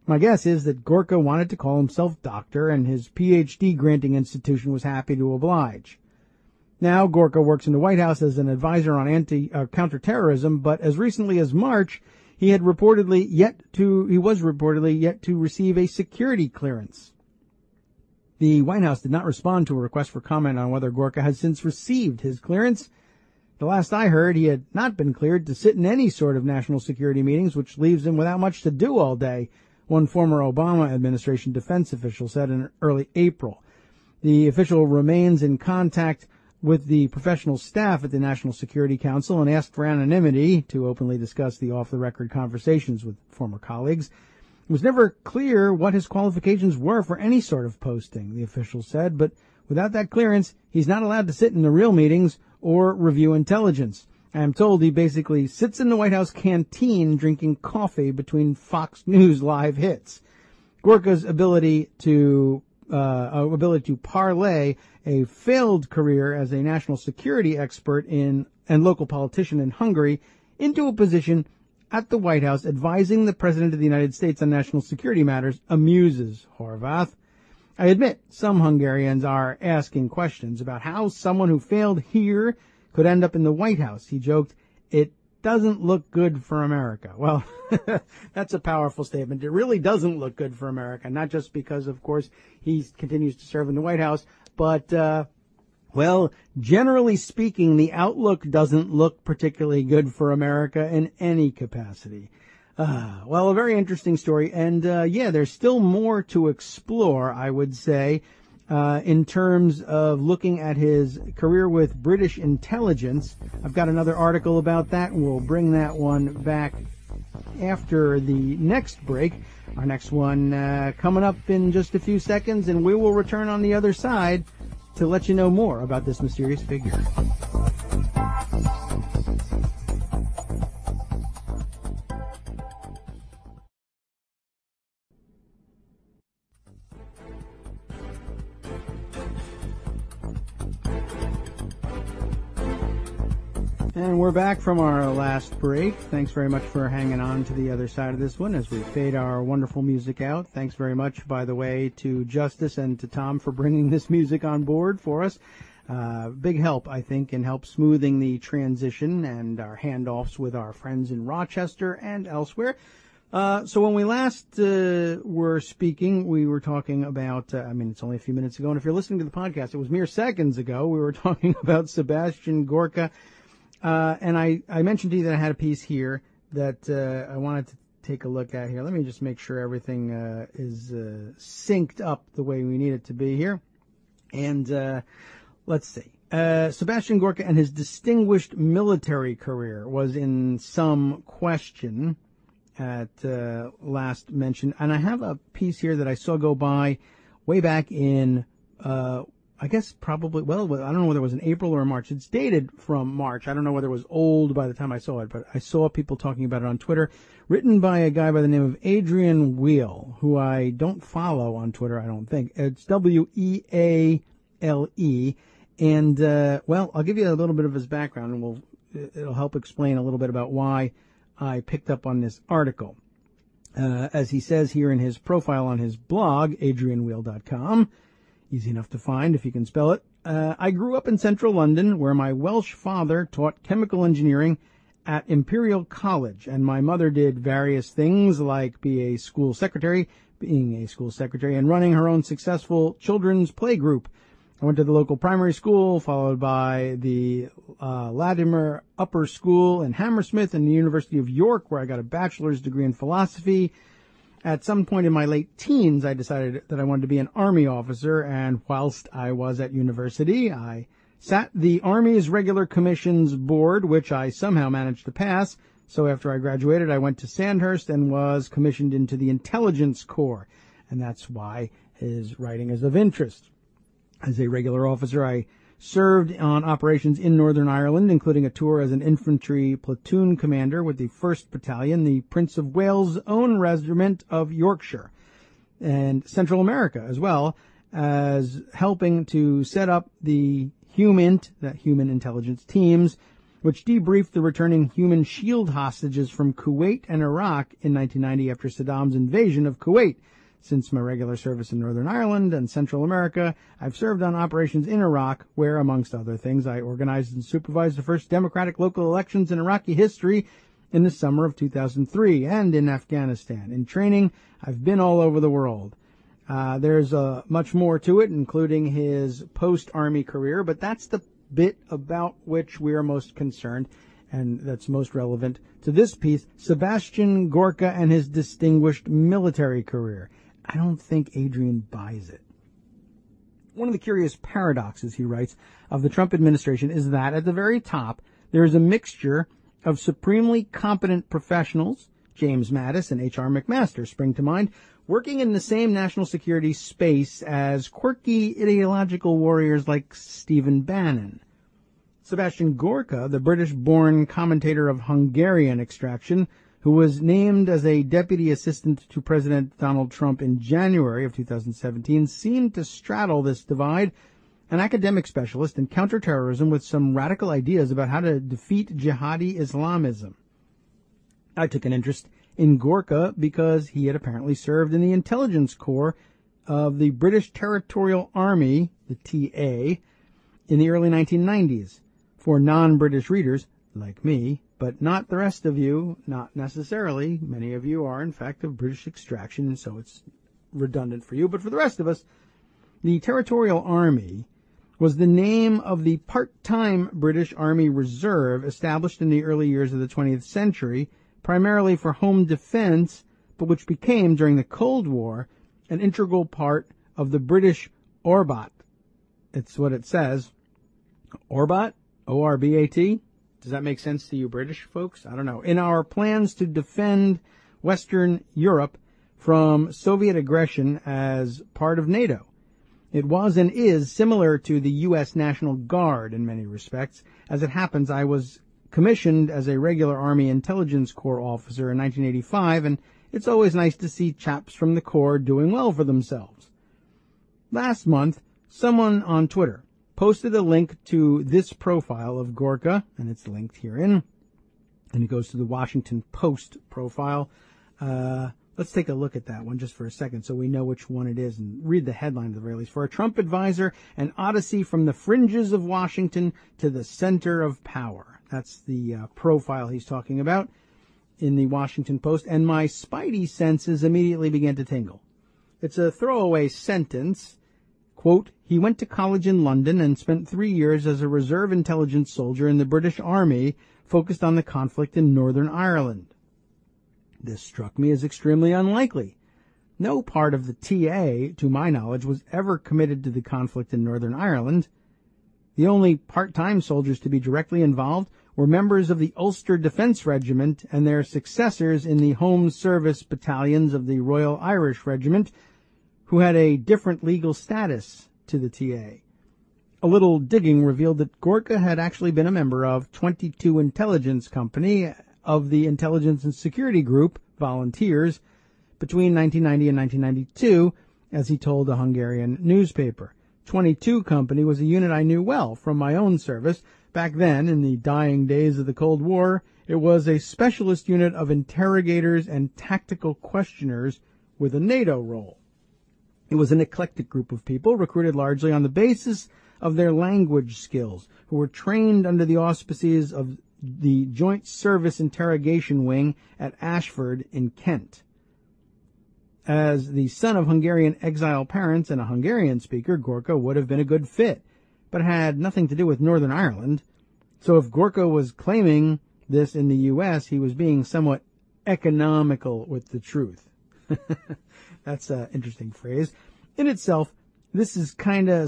Speaker 3: My guess is that Gorka wanted to call himself doctor, and his Ph.D. granting institution was happy to oblige. Now, Gorka works in the White House as an advisor on counterterrorism, but as recently as March, he was reportedly yet to receive a security clearance. The White House did not respond to a request for comment on whether Gorka has since received his clearance. The last I heard, he had not been cleared to sit in any sort of national security meetings, which leaves him without much to do all day, one former Obama administration defense official said in early April. The official remains in contact with the professional staff at the National Security Council and asked for anonymity to openly discuss the off-the-record conversations with former colleagues. It was never clear what his qualifications were for any sort of posting, the official said, but without that clearance, he's not allowed to sit in the real meetings or review intelligence. I am told he basically sits in the White House canteen drinking coffee between Fox News live hits. Gorka's ability to parlay a failed career as a national security expert and local politician in Hungary into a position at the White House advising the President of the United States on national security matters amuses Horvath. I admit some Hungarians are asking questions about how someone who failed here could end up in the White House. He joked, "It doesn't look good for America." Well, that's a powerful statement. It really doesn't look good for America, not just because, of course, he continues to serve in the White House, but, well, generally speaking, the outlook doesn't look particularly good for America in any capacity. Well, a very interesting story, and there's still more to explore, I would say, in terms of looking at his career with British intelligence. I've got another article about that, and we'll bring that one back after the next break. Our next one coming up in just a few seconds, and we will return on the other side to let you know more about this mysterious figure. And we're back from our last break. Thanks very much for hanging on to the other side of this one as we fade our wonderful music out. Thanks very much, by the way, to Justice and to Tom for bringing this music on board for us. Big help, I think, in help smoothing the transition and our handoffs with our friends in Rochester and elsewhere. So when we last were speaking, we were talking about, it's only a few minutes ago, and if you're listening to the podcast, it was mere seconds ago, we were talking about Sebastian Gorka. And I mentioned to you that I had a piece here that I wanted to take a look at here. Let me just make sure everything is synced up the way we need it to be here. And let's see. Sebastian Gorka and his distinguished military career was in some question at last mention. And I have a piece here that I saw go by way back in I guess probably, I don't know whether it was in April or in March. It's dated from March. I don't know whether it was old by the time I saw it, but I saw people talking about it on Twitter, written by a guy by the name of Adrian Wheel, who I don't follow on Twitter, I don't think. It's Weale. And, I'll give you a little bit of his background, and it'll help explain a little bit about why I picked up on this article. As he says here in his profile on his blog, adrianwheel.com, easy enough to find if you can spell it. I grew up in central London, where my Welsh father taught chemical engineering at Imperial College, and my mother did various things like being a school secretary, and running her own successful children's play group. I went to the local primary school, followed by the Latimer Upper School in Hammersmith and the University of York, where I got a bachelor's degree in philosophy. At some point in my late teens, I decided that I wanted to be an Army officer, and whilst I was at university, I sat the Army's Regular Commissions Board, which I somehow managed to pass. So after I graduated, I went to Sandhurst and was commissioned into the Intelligence Corps, and that's why his writing is of interest. As a regular officer, I served on operations in Northern Ireland, including a tour as an infantry platoon commander with the 1st Battalion, the Prince of Wales' own regiment of Yorkshire, and Central America, as well as helping to set up the HUMINT, that Human Intelligence Teams, which debriefed the returning human shield hostages from Kuwait and Iraq in 1990 after Saddam's invasion of Kuwait. Since my regular service in Northern Ireland and Central America, I've served on operations in Iraq, where, amongst other things, I organized and supervised the first democratic local elections in Iraqi history in the summer of 2003, and in Afghanistan. In training, I've been all over the world. There's much more to it, including his post-Army career, but that's the bit about which we are most concerned, and that's most relevant to this piece, Sebastian Gorka and his distinguished military career. I don't think Adrian buys it. One of the curious paradoxes, he writes, of the Trump administration is that at the very top, there is a mixture of supremely competent professionals, James Mattis and H.R. McMaster spring to mind, working in the same national security space as quirky ideological warriors like Stephen Bannon. Sebastian Gorka, the British-born commentator of Hungarian extraction, who was named as a deputy assistant to President Donald Trump in January of 2017, seemed to straddle this divide, an academic specialist in counterterrorism with some radical ideas about how to defeat jihadi Islamism. I took an interest in Gorka because he had apparently served in the intelligence corps of the British Territorial Army, the TA, in the early 1990s. For non-British readers, like me, but not the rest of you, not necessarily. Many of you are, in fact, of British extraction, so it's redundant for you. But for the rest of us, the Territorial Army was the name of the part-time British Army Reserve established in the early years of the 20th century, primarily for home defense, but which became, during the Cold War, an integral part of the British Orbat. It's what it says. Orbat? O-R-B-A-T? Does that make sense to you British folks? I don't know. In our plans to defend Western Europe from Soviet aggression as part of NATO. It was and is similar to the U.S. National Guard in many respects. As it happens, I was commissioned as a regular Army Intelligence Corps officer in 1985, and it's always nice to see chaps from the Corps doing well for themselves. Last month, someone on Twitter posted a link to this profile of Gorka, and it's linked herein, and it goes to the Washington Post profile. Let's take a look at that one just for a second so we know which one it is and read the headline at the very least. For a Trump advisor, an odyssey from the fringes of Washington to the center of power. That's the profile he's talking about in the Washington Post, and my spidey senses immediately began to tingle. It's a throwaway sentence. Quote, he went to college in London and spent 3 years as a reserve intelligence soldier in the British Army focused on the conflict in Northern Ireland. This struck me as extremely unlikely. No part of the TA, to my knowledge, was ever committed to the conflict in Northern Ireland. The only part-time soldiers to be directly involved were members of the Ulster Defence Regiment and their successors in the Home Service battalions of the Royal Irish Regiment, who had a different legal status to the TA. A little digging revealed that Gorka had actually been a member of 22 Intelligence Company of the Intelligence and Security Group, Volunteers, between 1990 and 1992, as he told a Hungarian newspaper. 22 Company was a unit I knew well from my own service. Back then, in the dying days of the Cold War, it was a specialist unit of interrogators and tactical questioners with a NATO role. It was an eclectic group of people recruited largely on the basis of their language skills, who were trained under the auspices of the Joint Service Interrogation Wing at Ashford in Kent. As the son of Hungarian exile parents and a Hungarian speaker, Gorka would have been a good fit, but had nothing to do with Northern Ireland. So if Gorka was claiming this in the U.S., he was being somewhat economical with the truth. That's an interesting phrase. In itself, this is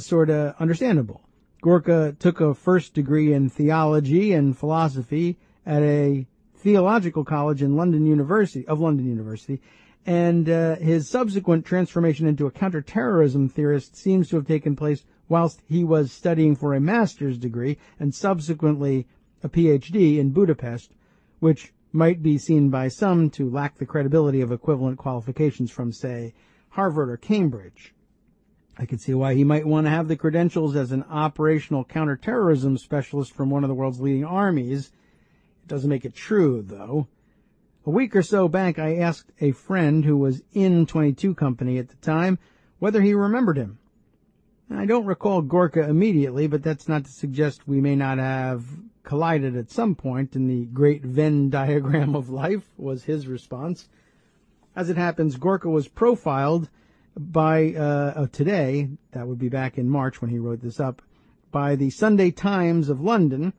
Speaker 3: sort of understandable. Gorka took a first degree in theology and philosophy at a theological college in London University, and his subsequent transformation into a counterterrorism theorist seems to have taken place whilst he was studying for a master's degree and subsequently a PhD in Budapest, which might be seen by some to lack the credibility of equivalent qualifications from, say, Harvard or Cambridge. I could see why he might want to have the credentials as an operational counterterrorism specialist from one of the world's leading armies. It doesn't make it true, though. A week or so back, I asked a friend who was in 22 Company at the time whether he remembered him. I don't recall Gorka immediately, but that's not to suggest we may not have collided at some point in the great Venn diagram of life, was his response. As it happens, Gorka was profiled by today, that would be back in March when he wrote this up, by the Sunday Times of London.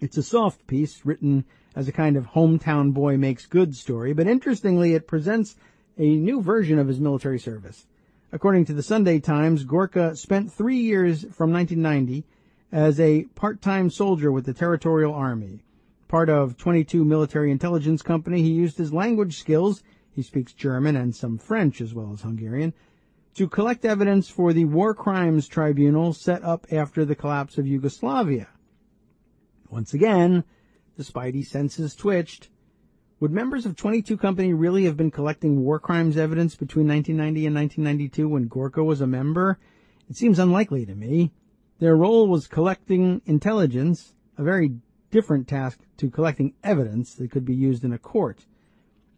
Speaker 3: It's a soft piece written as a kind of hometown boy makes good story, but interestingly it presents a new version of his military service. According to the Sunday Times, Gorka spent 3 years from 1990 as a part-time soldier with the Territorial Army. Part of 22 Military Intelligence Company, he used his language skills, he speaks German and some French as well as Hungarian, to collect evidence for the War Crimes Tribunal set up after the collapse of Yugoslavia. Once again, the spidey senses twitched. Would members of 22 Company really have been collecting war crimes evidence between 1990 and 1992 when Gorka was a member? It seems unlikely to me. Their role was collecting intelligence, a very different task to collecting evidence that could be used in a court.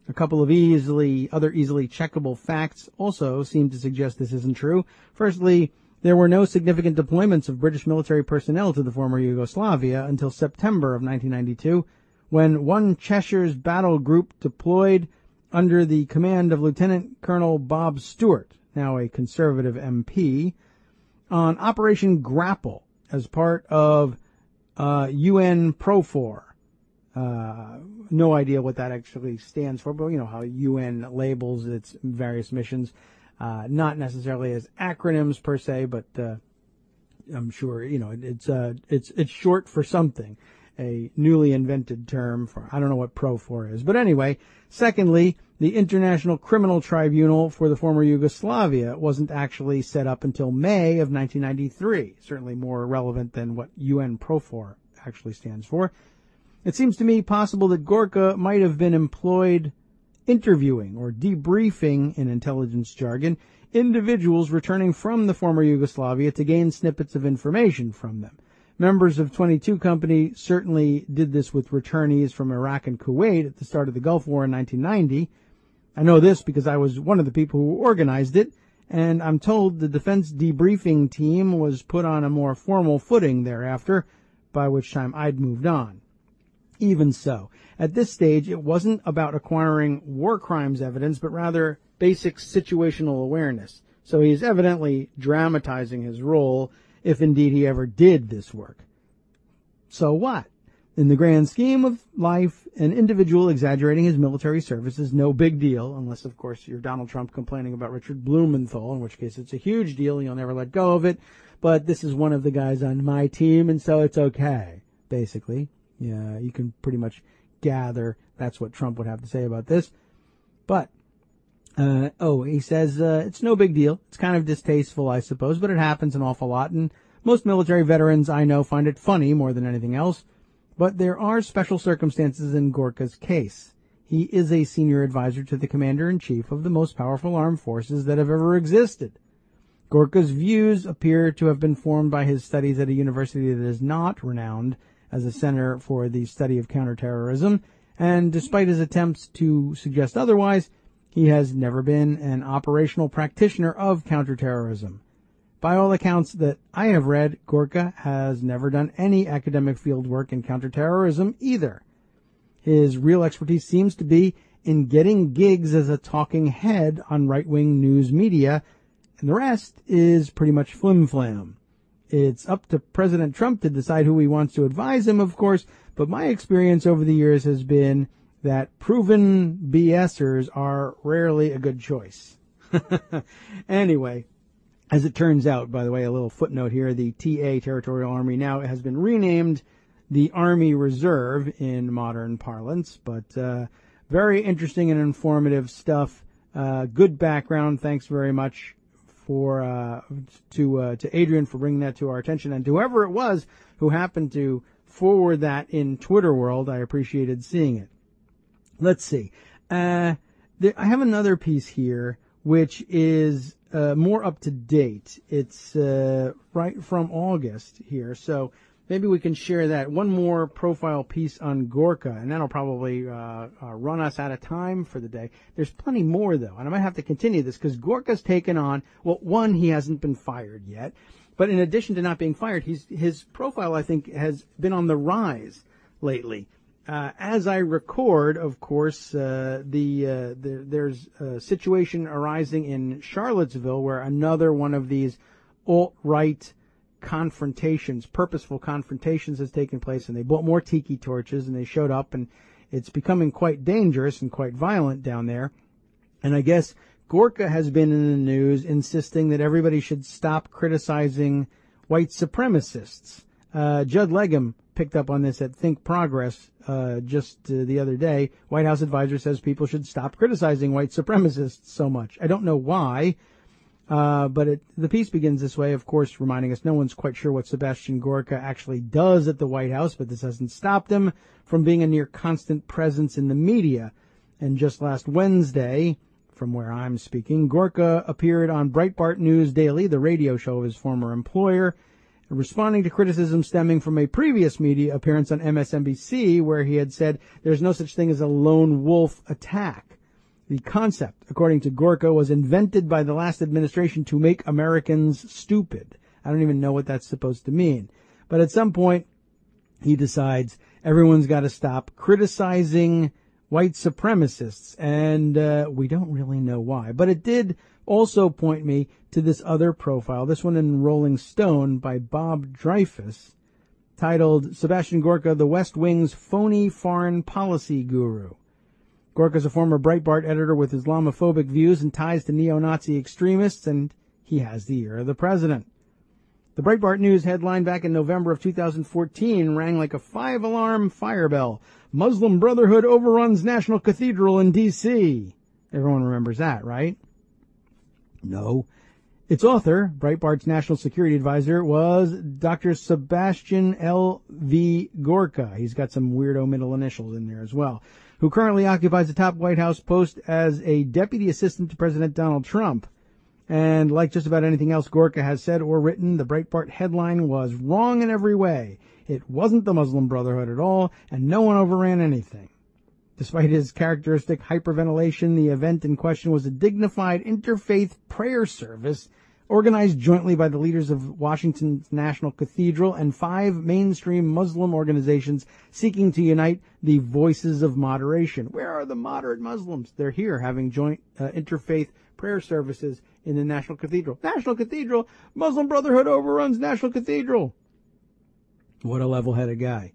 Speaker 3: A couple of other easily checkable facts also seem to suggest this isn't true. Firstly, there were no significant deployments of British military personnel to the former Yugoslavia until September of 1992, when one Cheshire's battle group deployed under the command of Lieutenant Colonel Bob Stewart, now a Conservative MP, on Operation Grapple as part of UN Profor. No idea what that actually stands for, but you know how UN labels its various missions, not necessarily as acronyms per se, but I'm sure it's short for something, a newly invented term for, I don't know what Profor is. But anyway, secondly, The International Criminal Tribunal for the former Yugoslavia wasn't actually set up until May of 1993, certainly more relevant than what UN Profor actually stands for. It seems to me possible that Gorka might have been employed interviewing or debriefing, in intelligence jargon, individuals returning from the former Yugoslavia to gain snippets of information from them. Members of 22 Company certainly did this with returnees from Iraq and Kuwait at the start of the Gulf War in 1990. I know this because I was one of the people who organized it, and I'm told the defense debriefing team was put on a more formal footing thereafter, by which time I'd moved on. Even so, at this stage, it wasn't about acquiring war crimes evidence, but rather basic situational awareness. So he's evidently dramatizing his role, if indeed he ever did this work. So what? In the grand scheme of life, an individual exaggerating his military service is no big deal, unless, of course, you're Donald Trump complaining about Richard Blumenthal, in which case it's a huge deal, you'll never let go of it. But this is one of the guys on my team, and so it's okay, basically. Yeah, you can pretty much gather that's what Trump would have to say about this. But, he says, it's no big deal. It's kind of distasteful, I suppose, but it happens an awful lot, and most military veterans I know find it funny more than anything else. But there are special circumstances in Gorka's case. He is a senior advisor to the commander-in-chief of the most powerful armed forces that have ever existed. Gorka's views appear to have been formed by his studies at a university that is not renowned as a center for the study of counterterrorism, and despite his attempts to suggest otherwise, he has never been an operational practitioner of counterterrorism. By all accounts that I have read, Gorka has never done any academic field work in counterterrorism either. His real expertise seems to be in getting gigs as a talking head on right-wing news media, and the rest is pretty much flim-flam. It's up to President Trump to decide who he wants to advise him, of course, but my experience over the years has been that proven BSers are rarely a good choice. Anyway, as it turns out, by the way, a little footnote here, the TA Territorial Army now has been renamed the Army Reserve in modern parlance, but very interesting and informative stuff. Good background. Thanks very much to Adrian for bringing that to our attention, and to whoever it was who happened to forward that in Twitter world. I appreciated seeing it. Let's see. I have another piece here which is more up to date. It's right from August here, so maybe we can share that. One more profile piece on Gorka, and that'll probably run us out of time for the day. There's plenty more, though, and I might have to continue this because Gorka's taken on, well, one, he hasn't been fired yet, but in addition to not being fired, his profile, I think, has been on the rise lately. As I record, of course, there's a situation arising in Charlottesville where another one of these alt-right confrontations, purposeful confrontations, has taken place, and they bought more tiki torches, and they showed up, and it's becoming quite dangerous and quite violent down there. And I guess Gorka has been in the news insisting that everybody should stop criticizing white supremacists. Judd Legum picked up on this at Think Progress just the other day. White House advisor says people should stop criticizing white supremacists so much. I don't know why, but the piece begins this way, of course, reminding us no one's quite sure what Sebastian Gorka actually does at the White House, but this hasn't stopped him from being a near constant presence in the media. And just last Wednesday, from where I'm speaking, Gorka appeared on Breitbart News Daily, the radio show of his former employer, responding to criticism stemming from a previous media appearance on MSNBC where he had said there's no such thing as a lone wolf attack. The concept, according to Gorka, was invented by the last administration to make Americans stupid. I don't even know what that's supposed to mean. But at some point, he decides everyone's got to stop criticizing white supremacists, and we don't really know why. But it did also point me to this other profile, this one in Rolling Stone by Bob Dreyfus, titled Sebastian Gorka, the West Wing's Phony Foreign Policy Guru. Gorka's a former Breitbart editor with Islamophobic views and ties to neo-Nazi extremists, and he has the ear of the president. The Breitbart News headline back in November of 2014 rang like a 5-alarm fire bell. Muslim Brotherhood overruns National Cathedral in D.C. Everyone remembers that, right? No. Its author, Breitbart's national security advisor, was Dr. Sebastian L.V. Gorka. He's got some weirdo middle initials in there as well, who currently occupies the top White House post as a deputy assistant to President Donald Trump. And like just about anything else Gorka has said or written, the Breitbart headline was wrong in every way. It wasn't the Muslim Brotherhood at all, and no one overran anything. Despite his characteristic hyperventilation, the event in question was a dignified interfaith prayer service organized jointly by the leaders of Washington's National Cathedral and 5 mainstream Muslim organizations seeking to unite the voices of moderation. Where are the moderate Muslims? They're here having joint interfaith prayer services in the National Cathedral. National Cathedral? Muslim Brotherhood overruns National Cathedral. What a level-headed guy.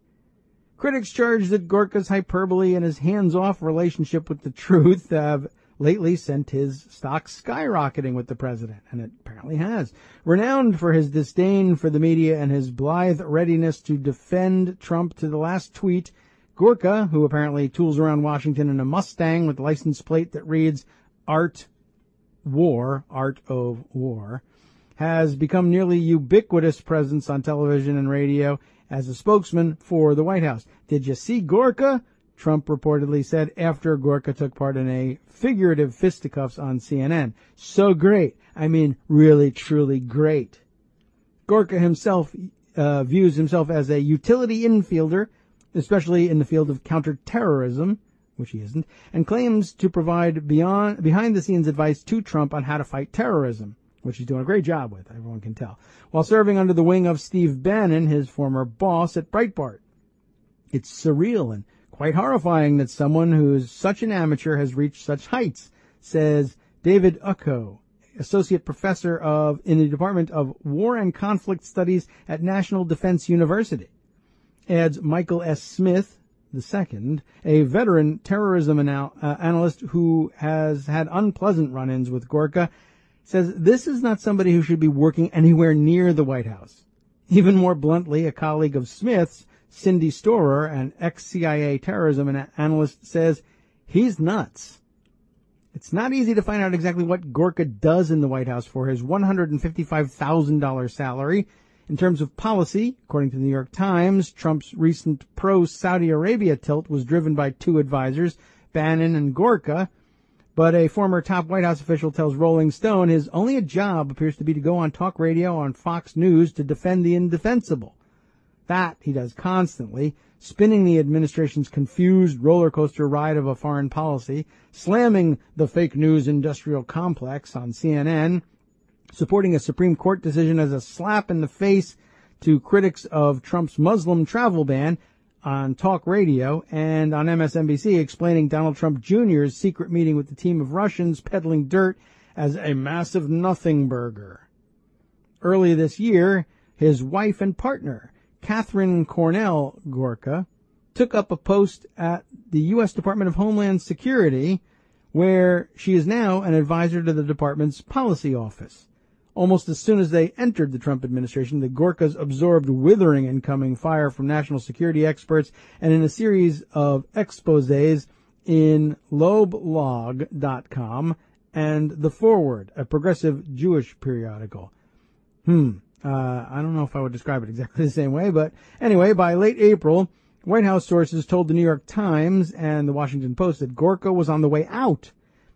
Speaker 3: Critics charge that Gorka's hyperbole and his hands-off relationship with the truth have lately sent his stock skyrocketing with the president, and it apparently has. Renowned for his disdain for the media and his blithe readiness to defend Trump to the last tweet, Gorka, who apparently tools around Washington in a Mustang with a license plate that reads Art of War, has become nearly ubiquitous presence on television and radio as a spokesman for the White House. Did you see Gorka? Trump reportedly said after Gorka took part in a figurative fisticuffs on CNN. So great. I mean, really, truly great. Gorka himself views himself as a utility infielder, especially in the field of counterterrorism, which he isn't, and claims to provide behind-the-scenes advice to Trump on how to fight terrorism, which he's doing a great job with, everyone can tell, while serving under the wing of Steve Bannon, his former boss at Breitbart. It's surreal and quite horrifying that someone who's such an amateur has reached such heights, says David Ucko, associate professor in the Department of War and Conflict Studies at National Defense University. Adds Michael S. Smith, II, a veteran terrorism analyst who has had unpleasant run-ins with Gorka, says this is not somebody who should be working anywhere near the White House. Even more bluntly, a colleague of Smith's, Cindy Storer, an ex-CIA terrorism analyst, says he's nuts. It's not easy to find out exactly what Gorka does in the White House for his $155,000 salary. In terms of policy, according to the New York Times, Trump's recent pro-Saudi Arabia tilt was driven by 2 advisors, Bannon and Gorka. But a former top White House official tells Rolling Stone his only job appears to be to go on talk radio on Fox News to defend the indefensible. That he does constantly, spinning the administration's confused roller coaster ride of a foreign policy, slamming the fake news industrial complex on CNN, supporting a Supreme Court decision as a slap in the face to critics of Trump's Muslim travel ban on talk radio, and on MSNBC explaining Donald Trump Jr.'s secret meeting with the team of Russians peddling dirt as a massive nothing burger. Early this year, his wife and partner, Catherine Cornell Gorka, took up a post at the U.S. Department of Homeland Security, where she is now an advisor to the department's policy office. Almost as soon as they entered the Trump administration, the Gorkas absorbed withering incoming fire from national security experts and in a series of exposés in lobelog.com and The Forward, a progressive Jewish periodical. I don't know if I would describe it exactly the same way, but anyway, by late April, White House sources told the New York Times and the Washington Post that Gorka was on the way out.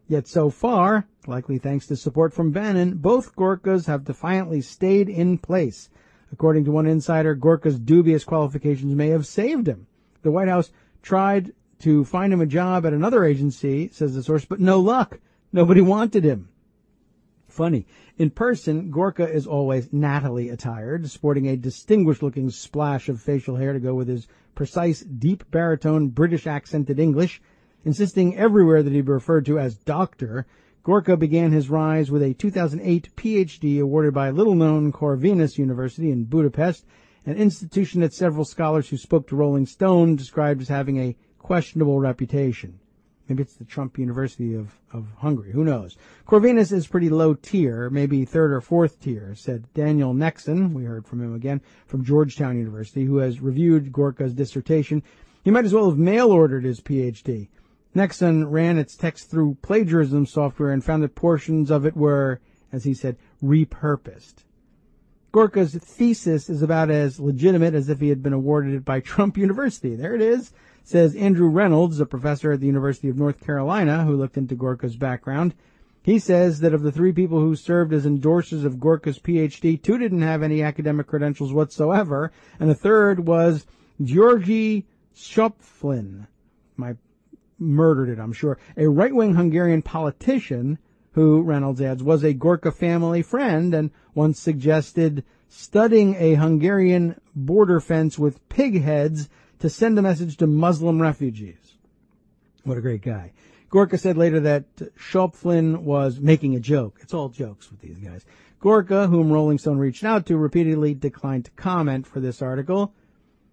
Speaker 3: Yet so far, likely thanks to support from Bannon, both Gorkas have defiantly stayed in place. According to one insider, Gorka's dubious qualifications may have saved him. The White House tried to find him a job at another agency, says the source, but no luck. Nobody wanted him. Funny. In person, Gorka is always nattily attired, sporting a distinguished-looking splash of facial hair to go with his precise, deep baritone British accented English. Insisting everywhere that he be referred to as Doctor, Gorka began his rise with a 2008 Ph.D. awarded by little-known Corvinus University in Budapest, an institution that several scholars who spoke to Rolling Stone described as having a questionable reputation. Maybe it's the Trump University of Hungary. Who knows? Corvinus is pretty low tier, maybe 3rd or 4th tier, said Daniel Nexon, we heard from him again, from Georgetown University, who has reviewed Gorka's dissertation. He might as well have mail-ordered his Ph.D. Nexon ran its text through plagiarism software and found that portions of it were, as he said, repurposed. Gorka's thesis is about as legitimate as if he had been awarded it by Trump University. There it is, says Andrew Reynolds, a professor at the University of North Carolina who looked into Gorka's background. He says that of the 3 people who served as endorsers of Gorka's PhD, 2 didn't have any academic credentials whatsoever, and the third was Georgi Schopflin. Murdered it, I'm sure. A right-wing Hungarian politician who, Reynolds adds, was a Gorka family friend and once suggested studying a Hungarian border fence with pig heads to send a message to Muslim refugees. What a great guy. Gorka said later that Schopflin was making a joke. It's all jokes with these guys. Gorka, whom Rolling Stone reached out to, repeatedly declined to comment for this article.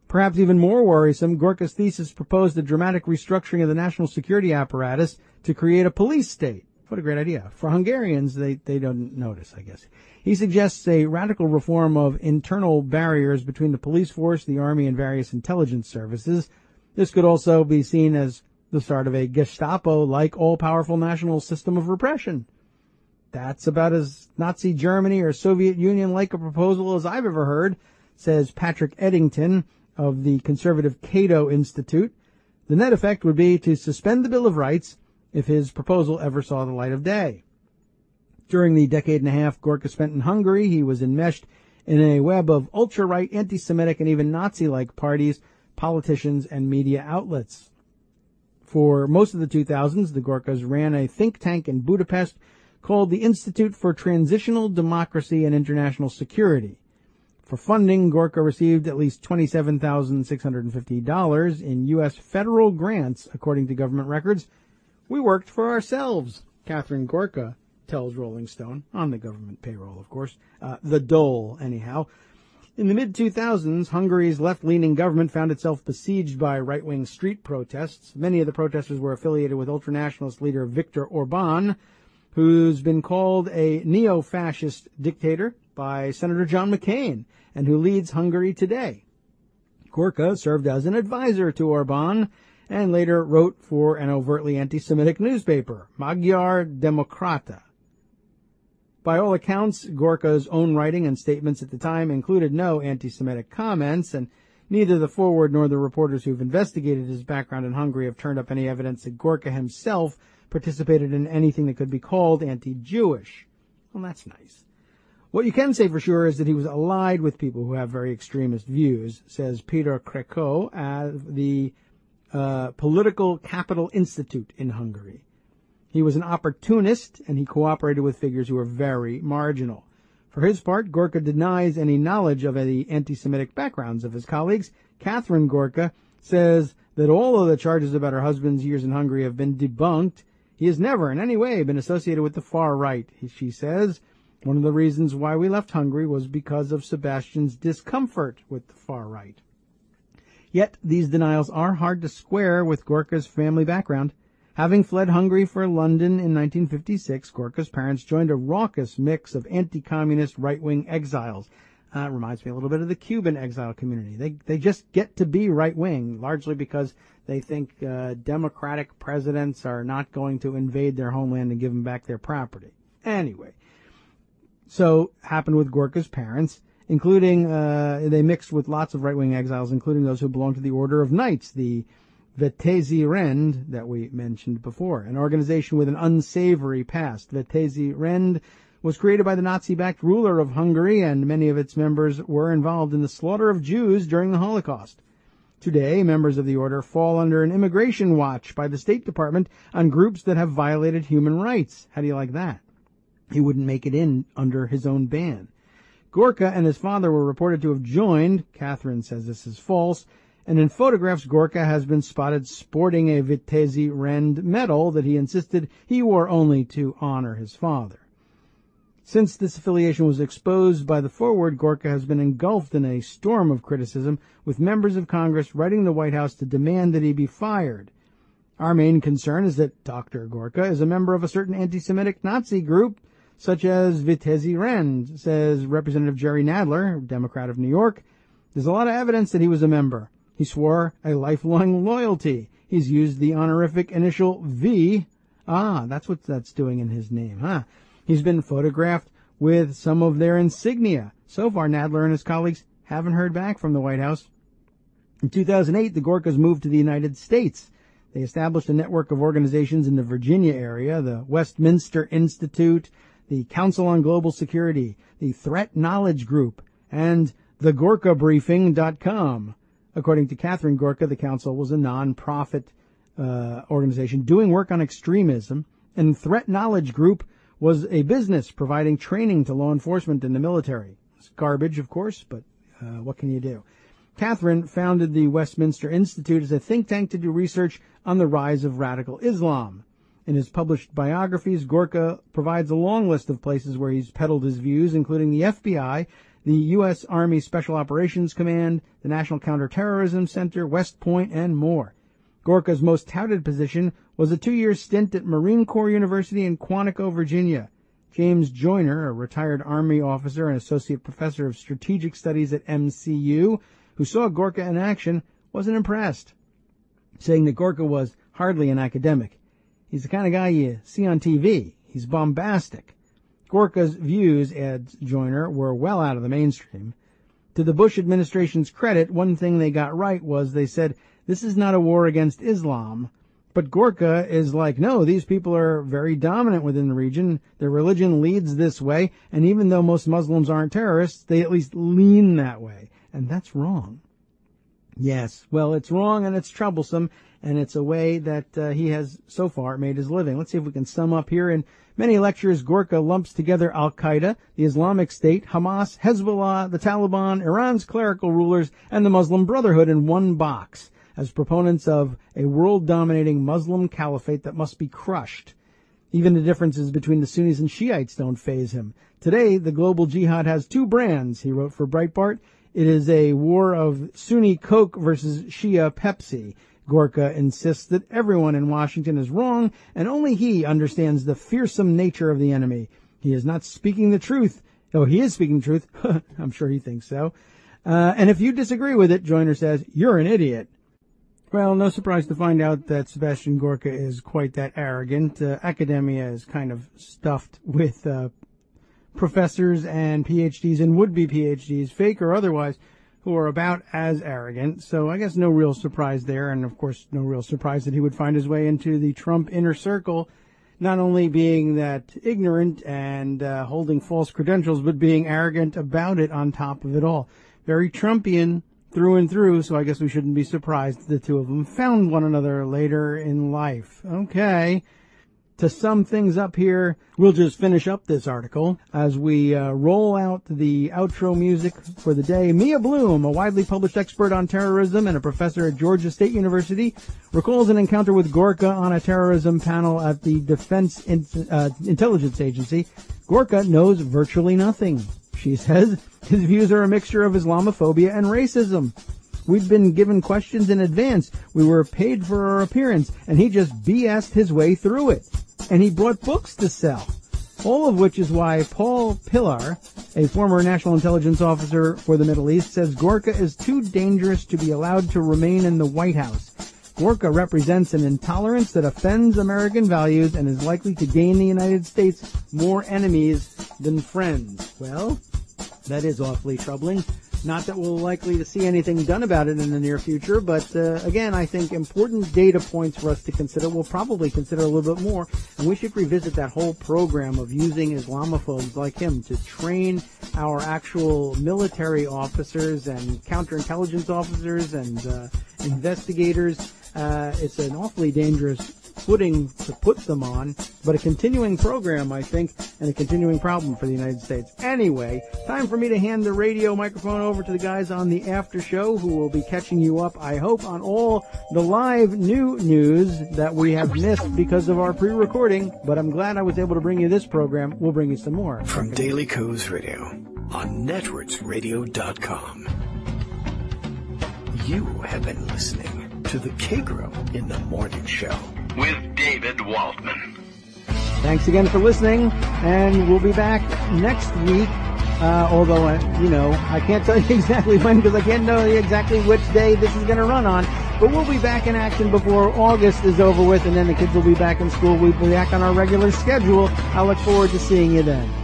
Speaker 3: Perhaps even more worrisome, Gorka's thesis proposed a dramatic restructuring of the national security apparatus to create a police state. What a great idea. For Hungarians, they don't notice, I guess. He suggests a radical reform of internal barriers between the police force, the army, and various intelligence services. This could also be seen as the start of a Gestapo-like all-powerful national system of repression. That's about as Nazi Germany or Soviet Union-like a proposal as I've ever heard, says Patrick Eddington of the conservative Cato Institute. The net effect would be to suspend the Bill of Rights if his proposal ever saw the light of day. During the decade and a half Gorka spent in Hungary, he was enmeshed in a web of ultra-right, anti-Semitic, and even Nazi-like parties, politicians, and media outlets. For most of the 2000s, the Gorkas ran a think tank in Budapest called the Institute for Transitional Democracy and International Security. For funding, Gorka received at least $27,650 in U.S. federal grants, according to government records. We worked for ourselves, Catherine Gorka tells Rolling Stone, on the government payroll, of course. The dole, anyhow. In the mid-2000s, Hungary's left-leaning government found itself besieged by right-wing street protests. Many of the protesters were affiliated with ultranationalist leader Viktor Orbán, who's been called a neo-fascist dictator by Senator John McCain, and who leads Hungary today. Gorka served as an advisor to Orbán and later wrote for an overtly anti-Semitic newspaper, Magyar Demokrata. By all accounts, Gorka's own writing and statements at the time included no anti-Semitic comments, and neither the forward nor the reporters who've investigated his background in Hungary have turned up any evidence that Gorka himself participated in anything that could be called anti-Jewish. Well, that's nice. What you can say for sure is that he was allied with people who have very extremist views, says Peter Krekó at the Political Capital Institute in Hungary. He was an opportunist, and he cooperated with figures who were very marginal. For his part, Gorka denies any knowledge of any anti-Semitic backgrounds of his colleagues. Catherine Gorka says that all of the charges about her husband's years in Hungary have been debunked. He has never in any way been associated with the far right, she says. One of the reasons why we left Hungary was because of Sebastian's discomfort with the far right. Yet these denials are hard to square with Gorka's family background. Having fled Hungary for London in 1956, Gorka's parents joined a raucous mix of anti-communist right-wing exiles. Reminds me a little bit of the Cuban exile community. They just get to be right-wing, largely because they think democratic presidents are not going to invade their homeland and give them back their property. Anyway, so happened with Gorka's parents, including they mixed with lots of right-wing exiles, including those who belonged to the Order of Knights, the Vitezi Rend that we mentioned before, an organization with an unsavory past. Vitezi Rend was created by the Nazi-backed ruler of Hungary, and many of its members were involved in the slaughter of Jews during the Holocaust. Today, members of the order fall under an immigration watch by the State Department on groups that have violated human rights. How do you like that? He wouldn't make it in under his own ban. Gorka and his father were reported to have joined. Catherine says this is false. And in photographs, Gorka has been spotted sporting a Vitezi Rend medal that he insisted he wore only to honor his father. Since this affiliation was exposed by the forward, Gorka has been engulfed in a storm of criticism, with members of Congress writing the White House to demand that he be fired. Our main concern is that Dr. Gorka is a member of a certain anti-Semitic Nazi group, such as Vitezi Rend, says Representative Jerry Nadler, Democrat of New York. There's a lot of evidence that he was a member. He swore a lifelong loyalty. He's used the honorific initial V. Ah, that's what that's doing in his name, huh? He's been photographed with some of their insignia. So far, Nadler and his colleagues haven't heard back from the White House. In 2008, the Gorkas moved to the United States. They established a network of organizations in the Virginia area, the Westminster Institute, the Council on Global Security, the Threat Knowledge Group, and the GorkaBriefing.com. According to Catherine Gorka, the council was a non-profit organization doing work on extremism, and Threat Knowledge Group was a business providing training to law enforcement and the military. It's garbage, of course, but what can you do? Catherine founded the Westminster Institute as a think tank to do research on the rise of radical Islam. In his published biographies, Gorka provides a long list of places where he's peddled his views, including the FBI, the U.S. Army Special Operations Command, the National Counterterrorism Center, West Point, and more. Gorka's most touted position was a 2-year stint at Marine Corps University in Quantico, Virginia. James Joyner, a retired Army officer and associate professor of strategic studies at MCU, who saw Gorka in action, wasn't impressed, saying that Gorka was hardly an academic. He's the kind of guy you see on TV. He's bombastic. Gorka's views, adds Joyner, were well out of the mainstream. To the Bush administration's credit, one thing they got right was they said, this is not a war against Islam. But Gorka is like, no, these people are very dominant within the region. Their religion leads this way, and even though most Muslims aren't terrorists, they at least lean that way. And that's wrong. Yes, well, it's wrong and it's troublesome, and it's a way that he has so far made his living. Let's see if we can sum up here. In many lectures, Gorka lumps together Al-Qaeda, the Islamic State, Hamas, Hezbollah, the Taliban, Iran's clerical rulers, and the Muslim Brotherhood in one box as proponents of a world-dominating Muslim caliphate that must be crushed. Even the differences between the Sunnis and Shiites don't faze him. Today, the global jihad has two brands, he wrote for Breitbart. It is a war of Sunni Coke versus Shia Pepsi. Gorka insists that everyone in Washington is wrong, and only he understands the fearsome nature of the enemy. He is not speaking the truth. Oh, he is speaking the truth. I'm sure he thinks so. And if you disagree with it, Joyner says, you're an idiot. Well, no surprise to find out that Sebastian Gorka is quite that arrogant. Academia is kind of stuffed with professors and PhDs and would-be PhDs, fake or otherwise, who are about as arrogant. So I guess no real surprise there, and of course no real surprise that he would find his way into the Trump inner circle, not only being that ignorant and holding false credentials, but being arrogant about it on top of it all. Very Trumpian through and through, so I guess we shouldn't be surprised the two of them found one another later in life. Okay. To sum things up here, we'll just finish up this article as we roll out the outro music for the day. Mia Bloom, a widely published expert on terrorism and a professor at Georgia State University, recalls an encounter with Gorka on a terrorism panel at the Defense Intelligence Agency. Gorka knows virtually nothing, she says. His views are a mixture of Islamophobia and racism. We'd been given questions in advance. We were paid for our appearance, and he just BS'd his way through it. And he brought books to sell. All of which is why Paul Pillar, a former national intelligence officer for the Middle East, says Gorka is too dangerous to be allowed to remain in the White House. Gorka represents an intolerance that offends American values and is likely to gain the United States more enemies than friends. Well, that is awfully troubling. Not that we're likely to see anything done about it in the near future, but again, I think important data points for us to consider. We'll probably consider a little bit more, and we should revisit that whole program of using Islamophobes like him to train our actual military officers and counterintelligence officers and investigators. It's an awfully dangerous footing to put them on, but a continuing program, I think, and a continuing problem for the United States. Anyway, time for me to hand the radio microphone over to the guys on the after show who will be catching you up, I hope, on all the live new news that we have missed because of our pre-recording, but I'm glad I was able to bring you this program. We'll bring you some more.
Speaker 1: From Daily Kos Radio on networksradio.com. You have been listening to the Kagro in the Morning Show
Speaker 2: with David Waldman.
Speaker 3: Thanks again for listening, and we'll be back next week. Although, I can't tell you exactly when because I can't know exactly which day this is going to run on. But we'll be back in action before August is over with, and then the kids will be back in school. We'll be back on our regular schedule. I look forward to seeing you then.